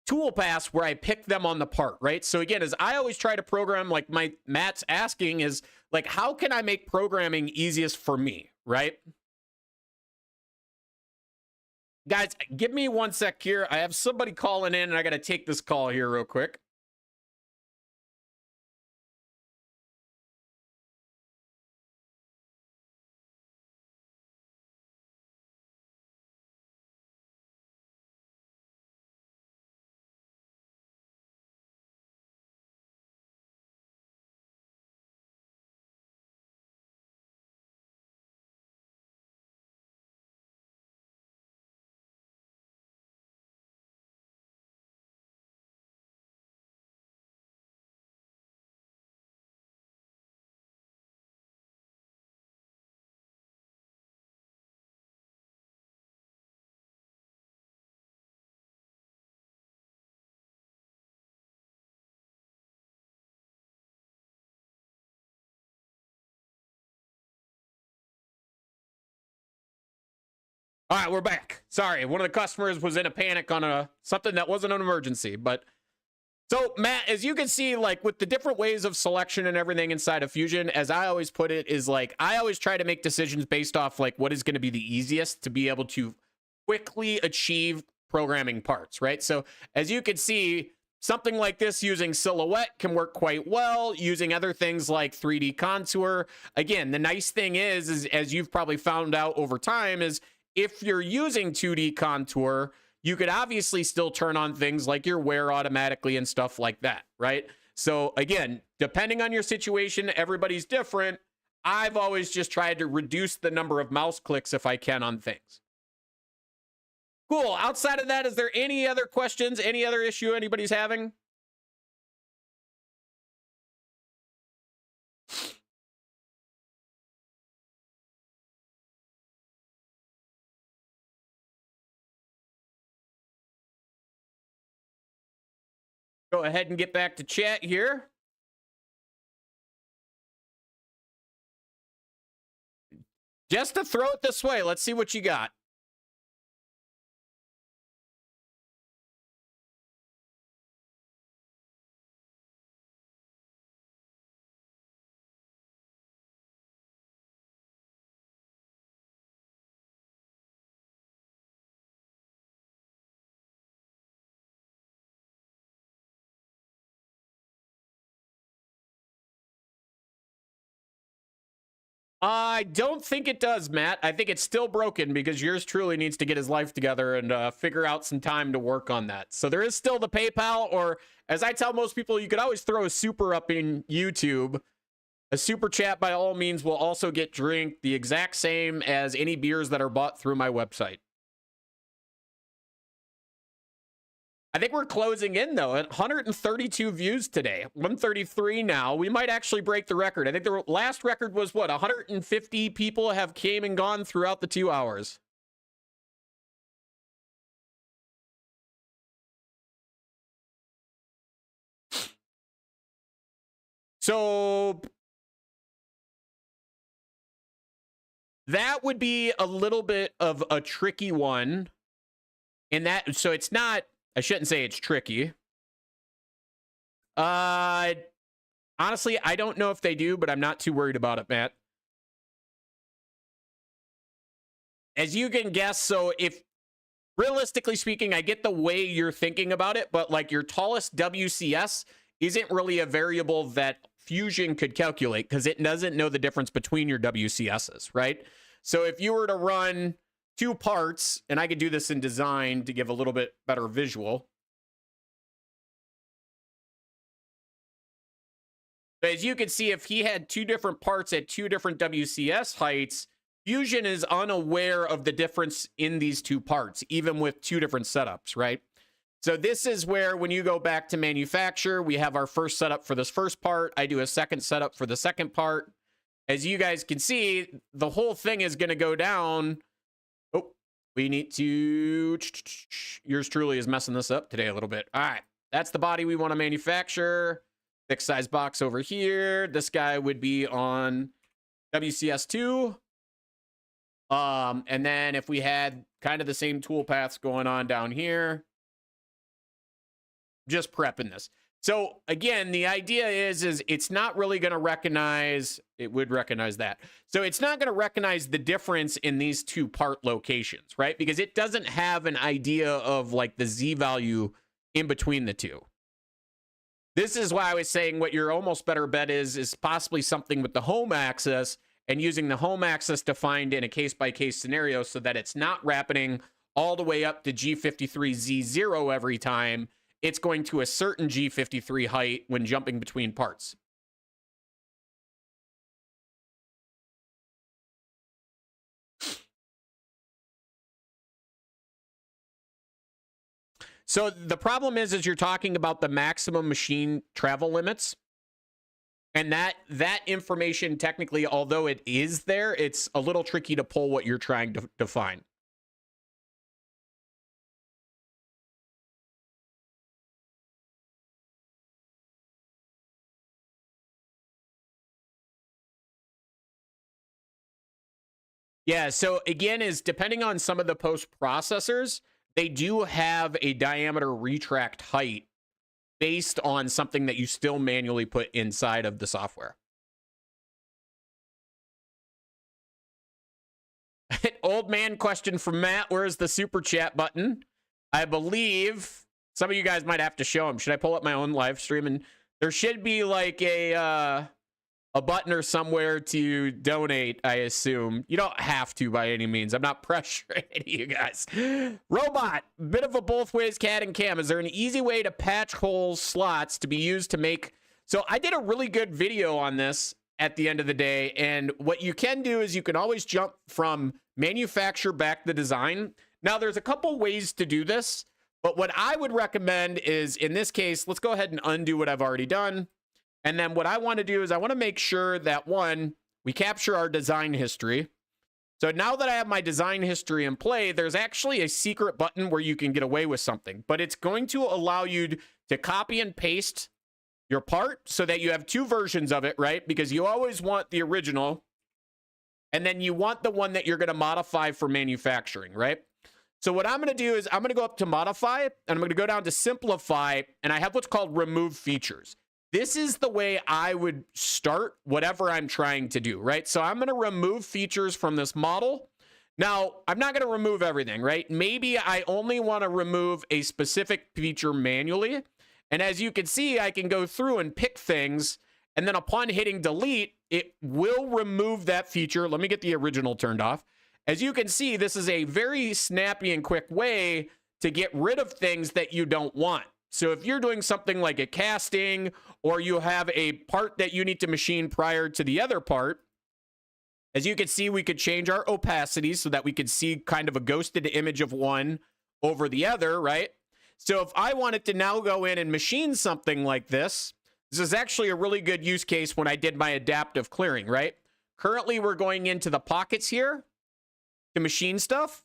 tool paths where I pick them on the part, right? So again, as I always try to program, like Matt's asking is like, how can I make programming easiest for me, right? Guys, give me 1 sec here. I have somebody calling in and I got to take this call here real quick. All right, we're back. Sorry, one of the customers was in a panic on something that wasn't an emergency. But so, Matt, as you can see, like with the different ways of selection and everything inside of Fusion, as I always put it, is like I always try to make decisions based off like what is going to be the easiest to be able to quickly achieve programming parts, right? So as you can see, something like this using Silhouette can work quite well, using other things like 3D Contour. Again, the nice thing is as you've probably found out over time, is if you're using 2D Contour, you could obviously still turn on things like your wear automatically and stuff like that, right? So again, depending on your situation, everybody's different. I've always just tried to reduce the number of mouse clicks if I can on things. Cool. Outside of that, is there any other questions, any other issue anybody's having? Go ahead and get back to chat here. Just to throw it this way, let's see what you got. I don't think it does, Matt. I think it's still broken because yours truly needs to get his life together and figure out some time to work on that. So there is still the PayPal, or as I tell most people, you could always throw a super up in YouTube. A super chat, by all means, will also get drink the exact same as any beers that are bought through my website. I think we're closing in, though, at 132 views today. 133 now. We might actually break the record. I think the last record was, what, 150 people have came and gone throughout the 2 hours. So that would be a little bit of a tricky one. In that, so it's not, I shouldn't say it's tricky. Honestly, I don't know if they do, but I'm not too worried about it, Matt. As you can guess, so if, realistically speaking, I get the way you're thinking about it, but like your tallest WCS isn't really a variable that Fusion could calculate because it doesn't know the difference between your WCSs, right? So if you were to run 2 parts, and I could do this in design to give a little bit better visual. But as you can see, if he had 2 different parts at 2 different WCS heights, Fusion is unaware of the difference in these 2 parts, even with 2 different setups, right? So this is where when you go back to manufacture, we have our first setup for this first part. I do a second setup for the second part. As you guys can see, the whole thing is going to go down. Oh, we need to... Yours truly is messing this up today a little bit. All right, that's the body we want to manufacture. Fixed size box over here. This guy would be on WCS2. And then if we had kind of the same tool paths going on down here, just prepping this. So again, the idea is it's not really going to recognize, it would recognize that. So it's not going to recognize the difference in these 2 part locations, right? Because it doesn't have an idea of like the Z value in between the 2. This is why I was saying what your almost better bet is possibly something with the home axis and using the home axis defined in a case-by-case scenario so that it's not rapiding all the way up to G53Z0 every time. It's going to a certain G53 height when jumping between parts. So the problem is you're talking about the maximum machine travel limits. And that information, technically, although it is there, it's a little tricky to pull what you're trying to define. Yeah, so again, is depending on some of the post processors, they do have a diameter retract height based on something that you still manually put inside of the software. Old man question from Matt. Where's the super chat button? I believe some of you guys might have to show him. Should I pull up my own live stream? And there should be like a button or somewhere to donate, I assume. You don't have to by any means. I'm not pressuring you guys. Robot, bit of a both ways CAD and CAM. Is there an easy way to patch holes slots to be used to make... So I did a really good video on this at the end of the day. And what you can do is you can always jump from manufacture back to design. Now, there's a couple ways to do this. But what I would recommend is, in this case, let's go ahead and undo what I've already done. And then what I want to do is I want to make sure that, one, we capture our design history. So now that I have my design history in play, there's actually a secret button where you can get away with something. But it's going to allow you to copy and paste your part so that you have two versions of it, right? Because you always want the original. And then you want the one that you're going to modify for manufacturing, right? So what I'm going to do is I'm going to go up to modify, and I'm going to go down to simplify, and I have what's called remove features. This is the way I would start whatever I'm trying to do, right? So I'm going to remove features from this model. Now, I'm not going to remove everything, right? Maybe I only want to remove a specific feature manually. And as you can see, I can go through and pick things, and then upon hitting delete, it will remove that feature. Let me get the original turned off. As you can see, this is a very snappy and quick way to get rid of things that you don't want. So if you're doing something like a casting, or you have a part that you need to machine prior to the other part, as you can see, we could change our opacity so that we could see kind of a ghosted image of one over the other, right? So if I wanted to now go in and machine something like this, this is actually a really good use case when I did my adaptive clearing, right? Currently, we're going into the pockets here to machine stuff.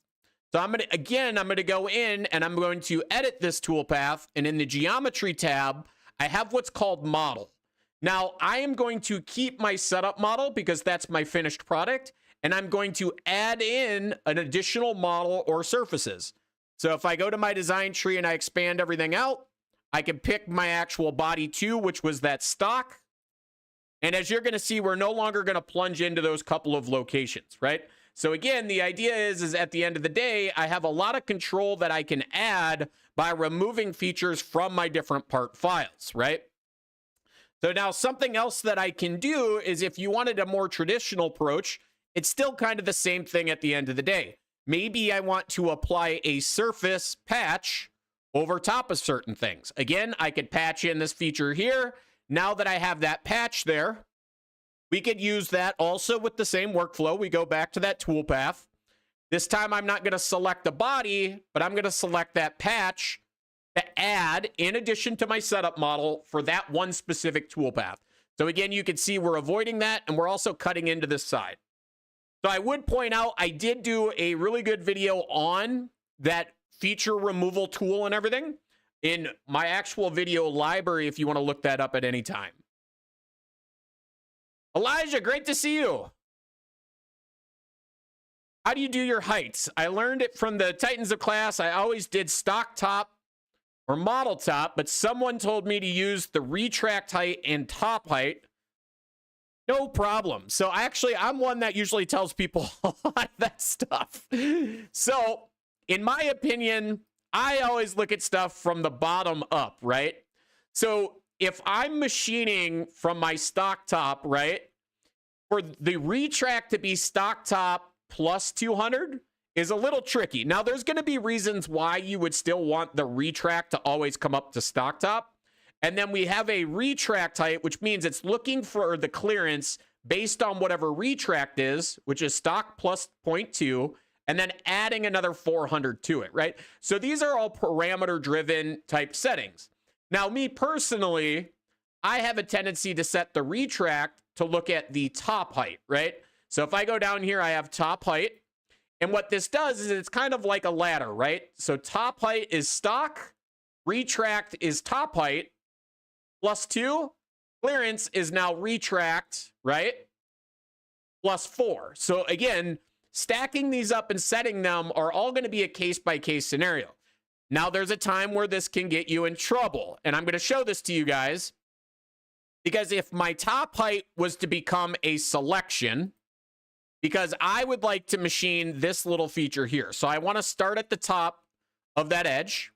So I'm going to go in and I'm going to edit this toolpath. And in the geometry tab, I have what's called model. Now I am going to keep my setup model because that's my finished product. And I'm going to add in an additional model or surfaces. So if I go to my design tree and I expand everything out, I can pick my actual body 2, which was that stock. And as you're going to see, we're no longer going to plunge into those couple of locations, right? So again, the idea is at the end of the day, I have a lot of control that I can add by removing features from my different part files, right? So now something else that I can do is if you wanted a more traditional approach, it's still kind of the same thing at the end of the day. Maybe I want to apply a surface patch over top of certain things. Again, I could patch in this feature here. Now that I have that patch there, we could use that also with the same workflow. We go back to that toolpath. This time I'm not going to select the body, but I'm going to select that patch to add in addition to my setup model for that one specific toolpath. So again, you can see we're avoiding that and we're also cutting into this side. So I would point out, I did do a really good video on that feature removal tool and everything in my actual video library if you want to look that up at any time. Elijah, great to see you. How do you do your heights? I learned it from the Titans of class. I always did stock top or model top, but someone told me to use the retract height and top height. No problem. So actually, I'm one that usually tells people a lot of that stuff. So in my opinion, I always look at stuff from the bottom up, right? So if I'm machining from my stock top, right, for the retract to be stock top plus 200 is a little tricky. Now, there's going to be reasons why you would still want the retract to always come up to stock top. And then we have a retract height, which means it's looking for the clearance based on whatever retract is, which is stock plus 0.2, and then adding another 400 to it, right? So these are all parameter-driven type settings. Now, me personally, I have a tendency to set the retract to look at the top height, right? So if I go down here, I have top height. And what this does is it's kind of like a ladder, right? So top height is stock, retract is top height, plus 2, clearance is now retract, right? Plus 4. So again, stacking these up and setting them are all going to be a case-by-case scenario. Now, there's a time where this can get you in trouble, and I'm going to show this to you guys, because if my top height was to become a selection, because I would like to machine this little feature here. So I want to start at the top of that edge.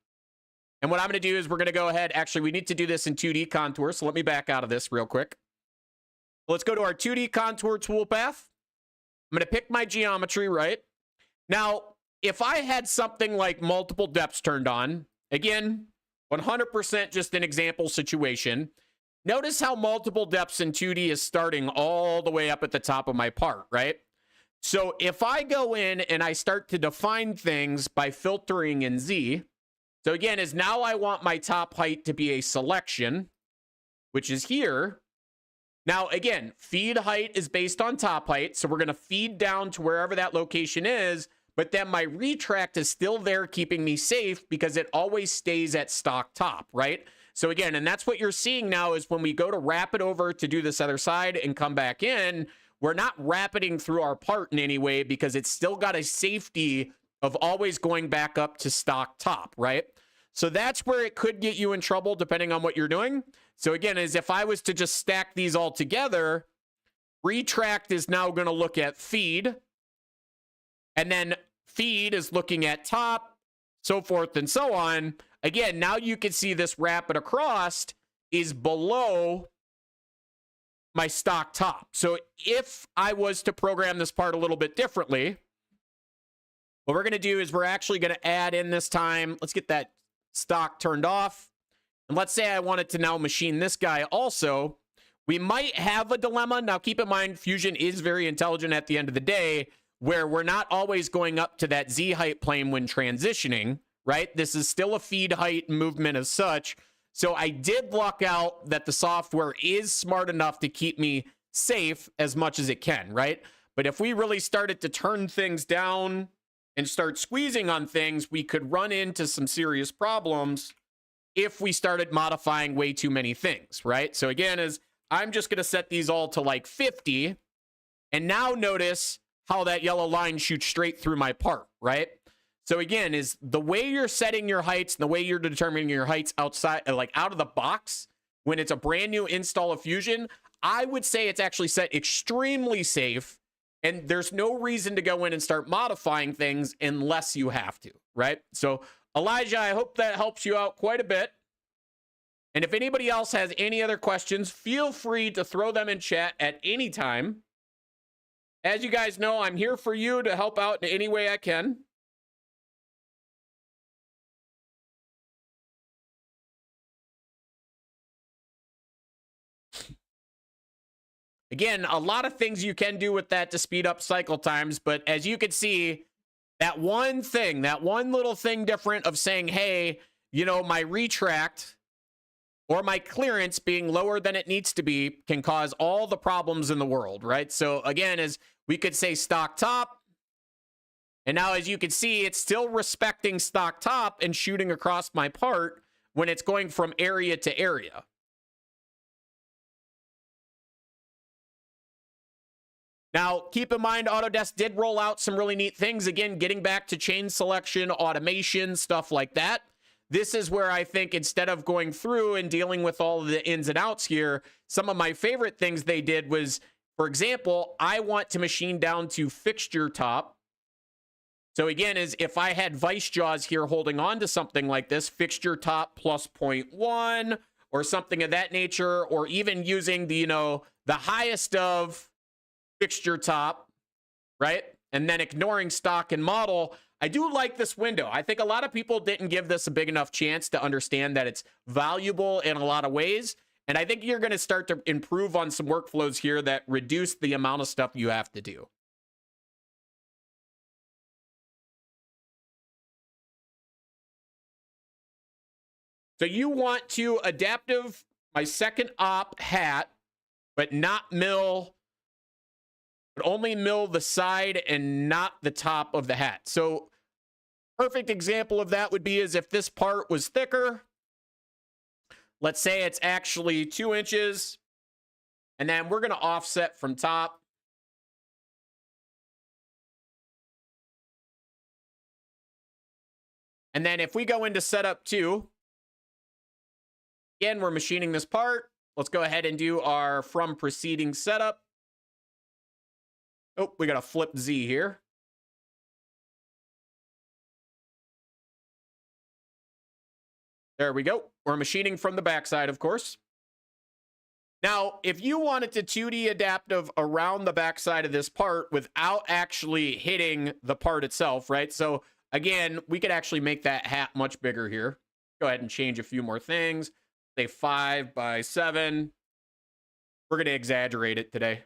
And what I'm going to do is we're going to go ahead. Actually, we need to do this in 2D contour. So let me back out of this real quick. Let's go to our 2D contour toolpath. I'm going to pick my geometry, right? Now, if I had something like multiple depths turned on, again, 100% just an example situation. Notice how multiple depths in 2D is starting all the way up at the top of my part, right? So if I go in and I start to define things by filtering in Z, so again, is now I want my top height to be a selection, which is here. Now, again, feed height is based on top height, so we're going to feed down to wherever that location is, but then my retract is still there keeping me safe because it always stays at stock top, right? So again, and that's what you're seeing now is when we go to wrap it over to do this other side and come back in, we're not rapiding through our part in any way because it's still got a safety of always going back up to stock top, right? So that's where it could get you in trouble depending on what you're doing. So again, as if I was to just stack these all together, retract is now going to look at feed, and then feed is looking at top, so forth and so on. Again, now you can see this rapid across is below my stock top. So if I was to program this part a little bit differently, what we're going to do is we're actually going to add in this time. Let's get that stock turned off. And let's say I wanted to now machine this guy also. We might have a dilemma. Now, keep in mind, Fusion is very intelligent at the end of the day, where we're not always going up to that Z height plane when transitioning, right? This is still a feed height movement as such. So I did luck out that the software is smart enough to keep me safe as much as it can, right? But if we really started to turn things down and start squeezing on things, we could run into some serious problems if we started modifying way too many things, right? So again, I'm just going to set these all to like 50. And now notice how that yellow line shoots straight through my part, right? So again, is the way you're setting your heights and the way you're determining your heights outside, like out of the box, when it's a brand new install of Fusion, I would say it's actually set extremely safe. And there's no reason to go in and start modifying things unless you have to, right? So Elijah, I hope that helps you out quite a bit. And if anybody else has any other questions, feel free to throw them in chat at any time. As you guys know, I'm here for you to help out in any way I can. Again, a lot of things you can do with that to speed up cycle times, but as you can see, that one thing, that one little thing different of saying, hey, you know, my retract or my clearance being lower than it needs to be can cause all the problems in the world, right? So again, as we could say stock top, and now as you can see, it's still respecting stock top and shooting across my part when it's going from area to area. Now, keep in mind, Autodesk did roll out some really neat things. Again, getting back to chain selection, automation, stuff like that. This is where I think instead of going through and dealing with all of the ins and outs here, some of my favorite things they did was, for example, I want to machine down to fixture top. So again, is if I had vice jaws here holding on to something like this, fixture top plus 0.1 or something of that nature, or even using the, you know, the highest of fixture top, right? And then ignoring stock and model. I do like this window. I think a lot of people didn't give this a big enough chance to understand that it's valuable in a lot of ways. And I think you're going to start to improve on some workflows here that reduce the amount of stuff you have to do. So you want to adaptive my second op hat, but not mill, but only mill the side and not the top of the hat. So perfect example of that would be is if this part was thicker, let's say it's actually 2 inches, and then we're going to offset from top. And then if we go into setup 2, again, we're machining this part. Let's go ahead and do our from preceding setup. Oh, we got a flip Z here. There we go. We're machining from the backside, of course. Now, if you wanted to 2D adaptive around the backside of this part without actually hitting the part itself, right? So again, we could actually make that hat much bigger here. Go ahead and change a few more things. Say 5 by 7. We're going to exaggerate it today.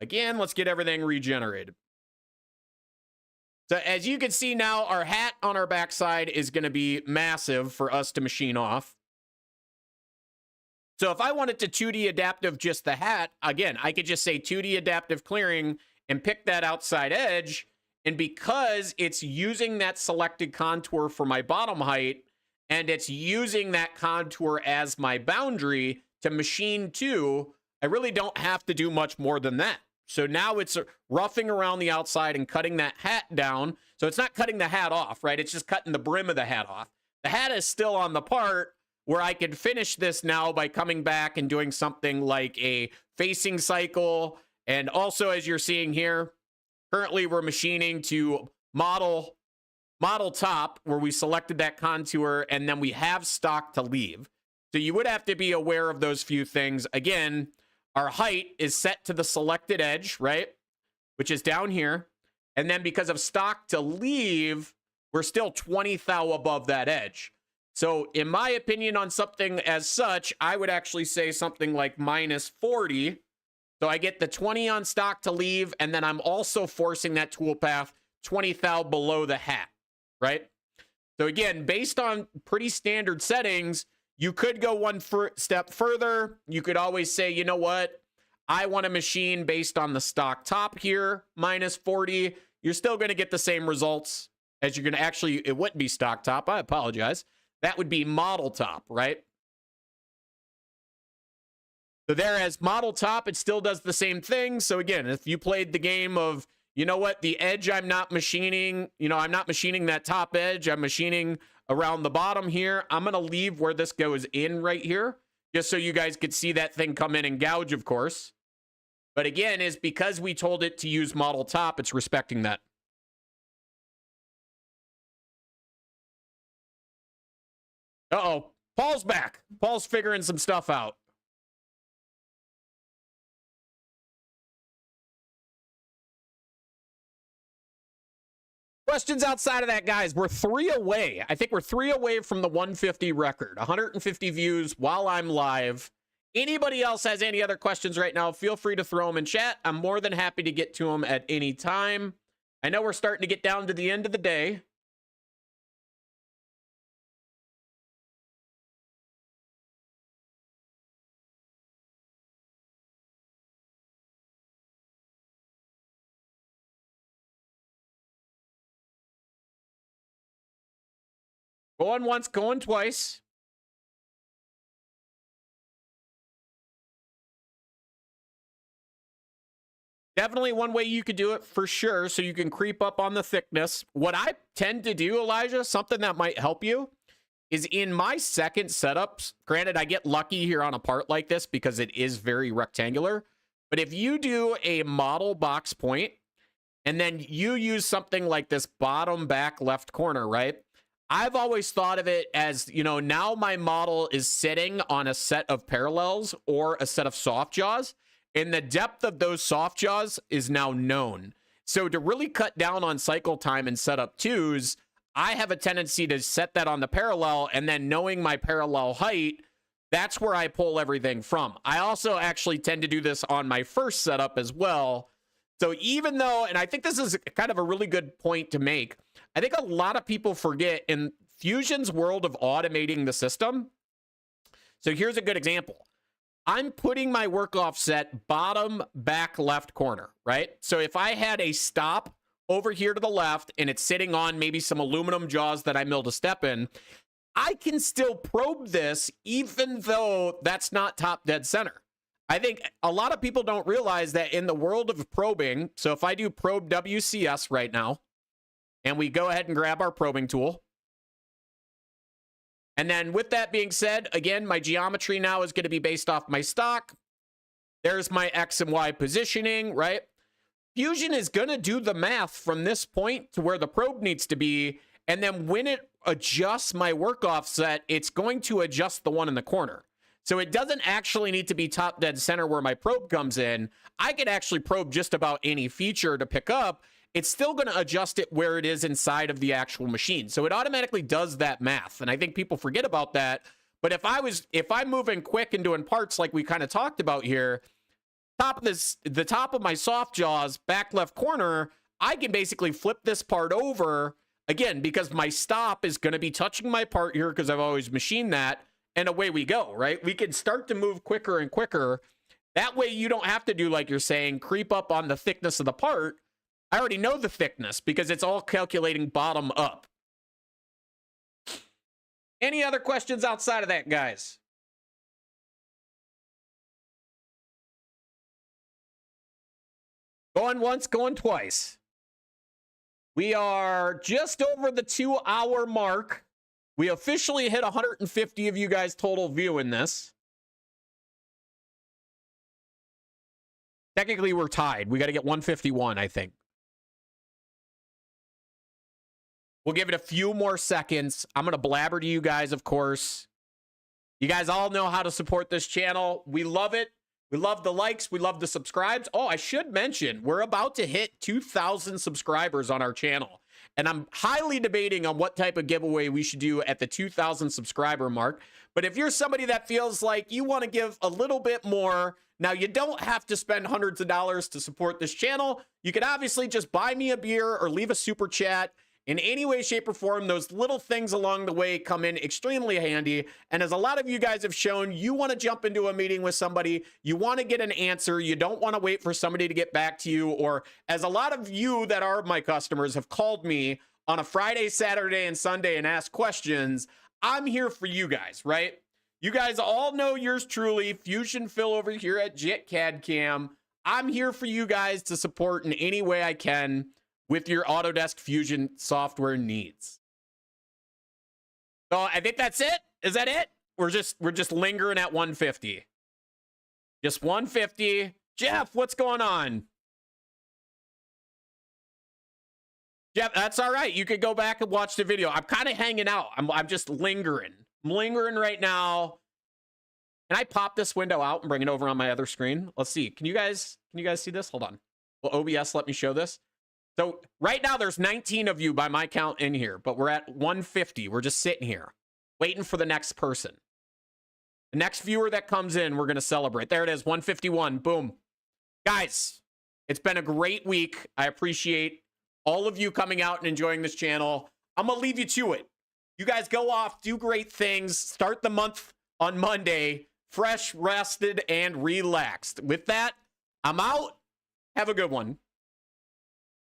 Again, let's get everything regenerated. So as you can see now, our hat on our backside is going to be massive for us to machine off. So if I wanted to 2D adaptive just the hat, again, I could just say 2D adaptive clearing and pick that outside edge. And because it's using that selected contour for my bottom height, and it's using that contour as my boundary to machine to, I really don't have to do much more than that. So now it's roughing around the outside and cutting that hat down. So it's not cutting the hat off, right? It's just cutting the brim of the hat off. The hat is still on the part, where I could finish this now by coming back and doing something like a facing cycle. And also, as you're seeing here, currently we're machining to model top, where we selected that contour, and then we have stock to leave. So you would have to be aware of those few things. Again, our height is set to the selected edge, right? Which is down here. And then because of stock to leave, we're still 20 thou above that edge. So in my opinion on something as such, I would actually say something like -40. So I get the 20 on stock to leave, and then I'm also forcing that toolpath 20 thou below the hat, right? So again, based on pretty standard settings, you could go one step further. You could always say, you know what? I want to machine based on the stock top here, -40. You're still going to get the same results as you're going to actually, it wouldn't be stock top. I apologize. That would be model top, right? So there, as model top, it still does the same thing. So again, if you played the game of, you know what, the edge I'm not machining, I'm not machining that top edge. I'm machining around the bottom here. I'm going to leave where this goes in right here, just so you guys could see that thing come in and gouge, of course. But again, is because we told it to use model top, it's respecting that. Uh-oh, Paul's back. Paul's figuring some stuff out. Questions outside of that, guys. We're 3 away. I think we're 3 away from the 150 record. 150 views while I'm live. Anybody else has any other questions right now, feel free to throw them in chat. I'm more than happy to get to them at any time. I know we're starting to get down to the end of the day. Going once, going twice. Definitely one way you could do it for sure, so you can creep up on the thickness. What I tend to do, Elijah, something that might help you, is in my second setups, granted, I get lucky here on a part like this because it is very rectangular, but if you do a model box point, and then you use something like this bottom back left corner, right? I've always thought of it as, now my model is sitting on a set of parallels or a set of soft jaws, and the depth of those soft jaws is now known. So to really cut down on cycle time and setup 2s, I have a tendency to set that on the parallel, and then knowing my parallel height, that's where I pull everything from. I also actually tend to do this on my first setup as well. So even though, and I think this is kind of a really good point to make, I think a lot of people forget in Fusion's world of automating the system. So here's a good example. I'm putting my work offset bottom back left corner, right? So if I had a stop over here to the left and it's sitting on maybe some aluminum jaws that I milled a step in, I can still probe this even though that's not top dead center. I think a lot of people don't realize that in the world of probing, so if I do probe WCS right now, and we go ahead and grab our probing tool. And then with that being said, again, my geometry now is going to be based off my stock. There's my X and Y positioning, right? Fusion is going to do the math from this point to where the probe needs to be. And then when it adjusts my work offset, it's going to adjust the one in the corner. So it doesn't actually need to be top dead center where my probe comes in. I could actually probe just about any feature to pick up. It's still going to adjust it where it is inside of the actual machine. So it automatically does that math. And I think people forget about that. But if I'm moving quick and doing parts like we kind of talked about here, the top of my soft jaws, back left corner, I can basically flip this part over, again, because my stop is going to be touching my part here because I've always machined that, and away we go, right? We can start to move quicker and quicker. That way you don't have to do, like you're saying, creep up on the thickness of the part. I already know the thickness because it's all calculating bottom up. Any other questions outside of that, guys? Going once, going twice. We are just over the 2-hour mark. We officially hit 150 of you guys total viewing this. Technically, we're tied. We got to get 151, I think. We'll give it a few more seconds. I'm going to blabber to you guys, of course. You guys all know how to support this channel. We love it. We love the likes. We love the subscribes. Oh, I should mention, we're about to hit 2,000 subscribers on our channel. And I'm highly debating on what type of giveaway we should do at the 2,000 subscriber mark. But if you're somebody that feels like you want to give a little bit more, now you don't have to spend hundreds of dollars to support this channel. You can obviously just buy me a beer or leave a super chat. In any way, shape, or form, those little things along the way come in extremely handy. And as a lot of you guys have shown, you want to jump into a meeting with somebody, you want to get an answer, you don't want to wait for somebody to get back to you, or as a lot of you that are my customers have called me on a Friday, Saturday, and Sunday and asked questions, I'm here for you guys, right? You guys all know yours truly, Fusion Phil over here at jitcadcam. I'm here for you guys to support in any way I can with your Autodesk Fusion software needs. So I think that's it. Is that it? We're just lingering at 150. Just 150. Jeff, what's going on? Jeff, that's all right. You could go back and watch the video. I'm kind of hanging out. I'm just lingering. I'm lingering right now. Can I pop this window out and bring it over on my other screen? Let's see. Can you guys see this? Hold on. Will OBS let me show this? So right now there's 19 of you by my count in here, but we're at 150. We're just sitting here waiting for the next person. The next viewer that comes in, we're going to celebrate. There it is, 151. Boom. Guys, it's been a great week. I appreciate all of you coming out and enjoying this channel. I'm going to leave you to it. You guys go off, do great things. Start the month on Monday, fresh, rested, and relaxed. With that, I'm out. Have a good one.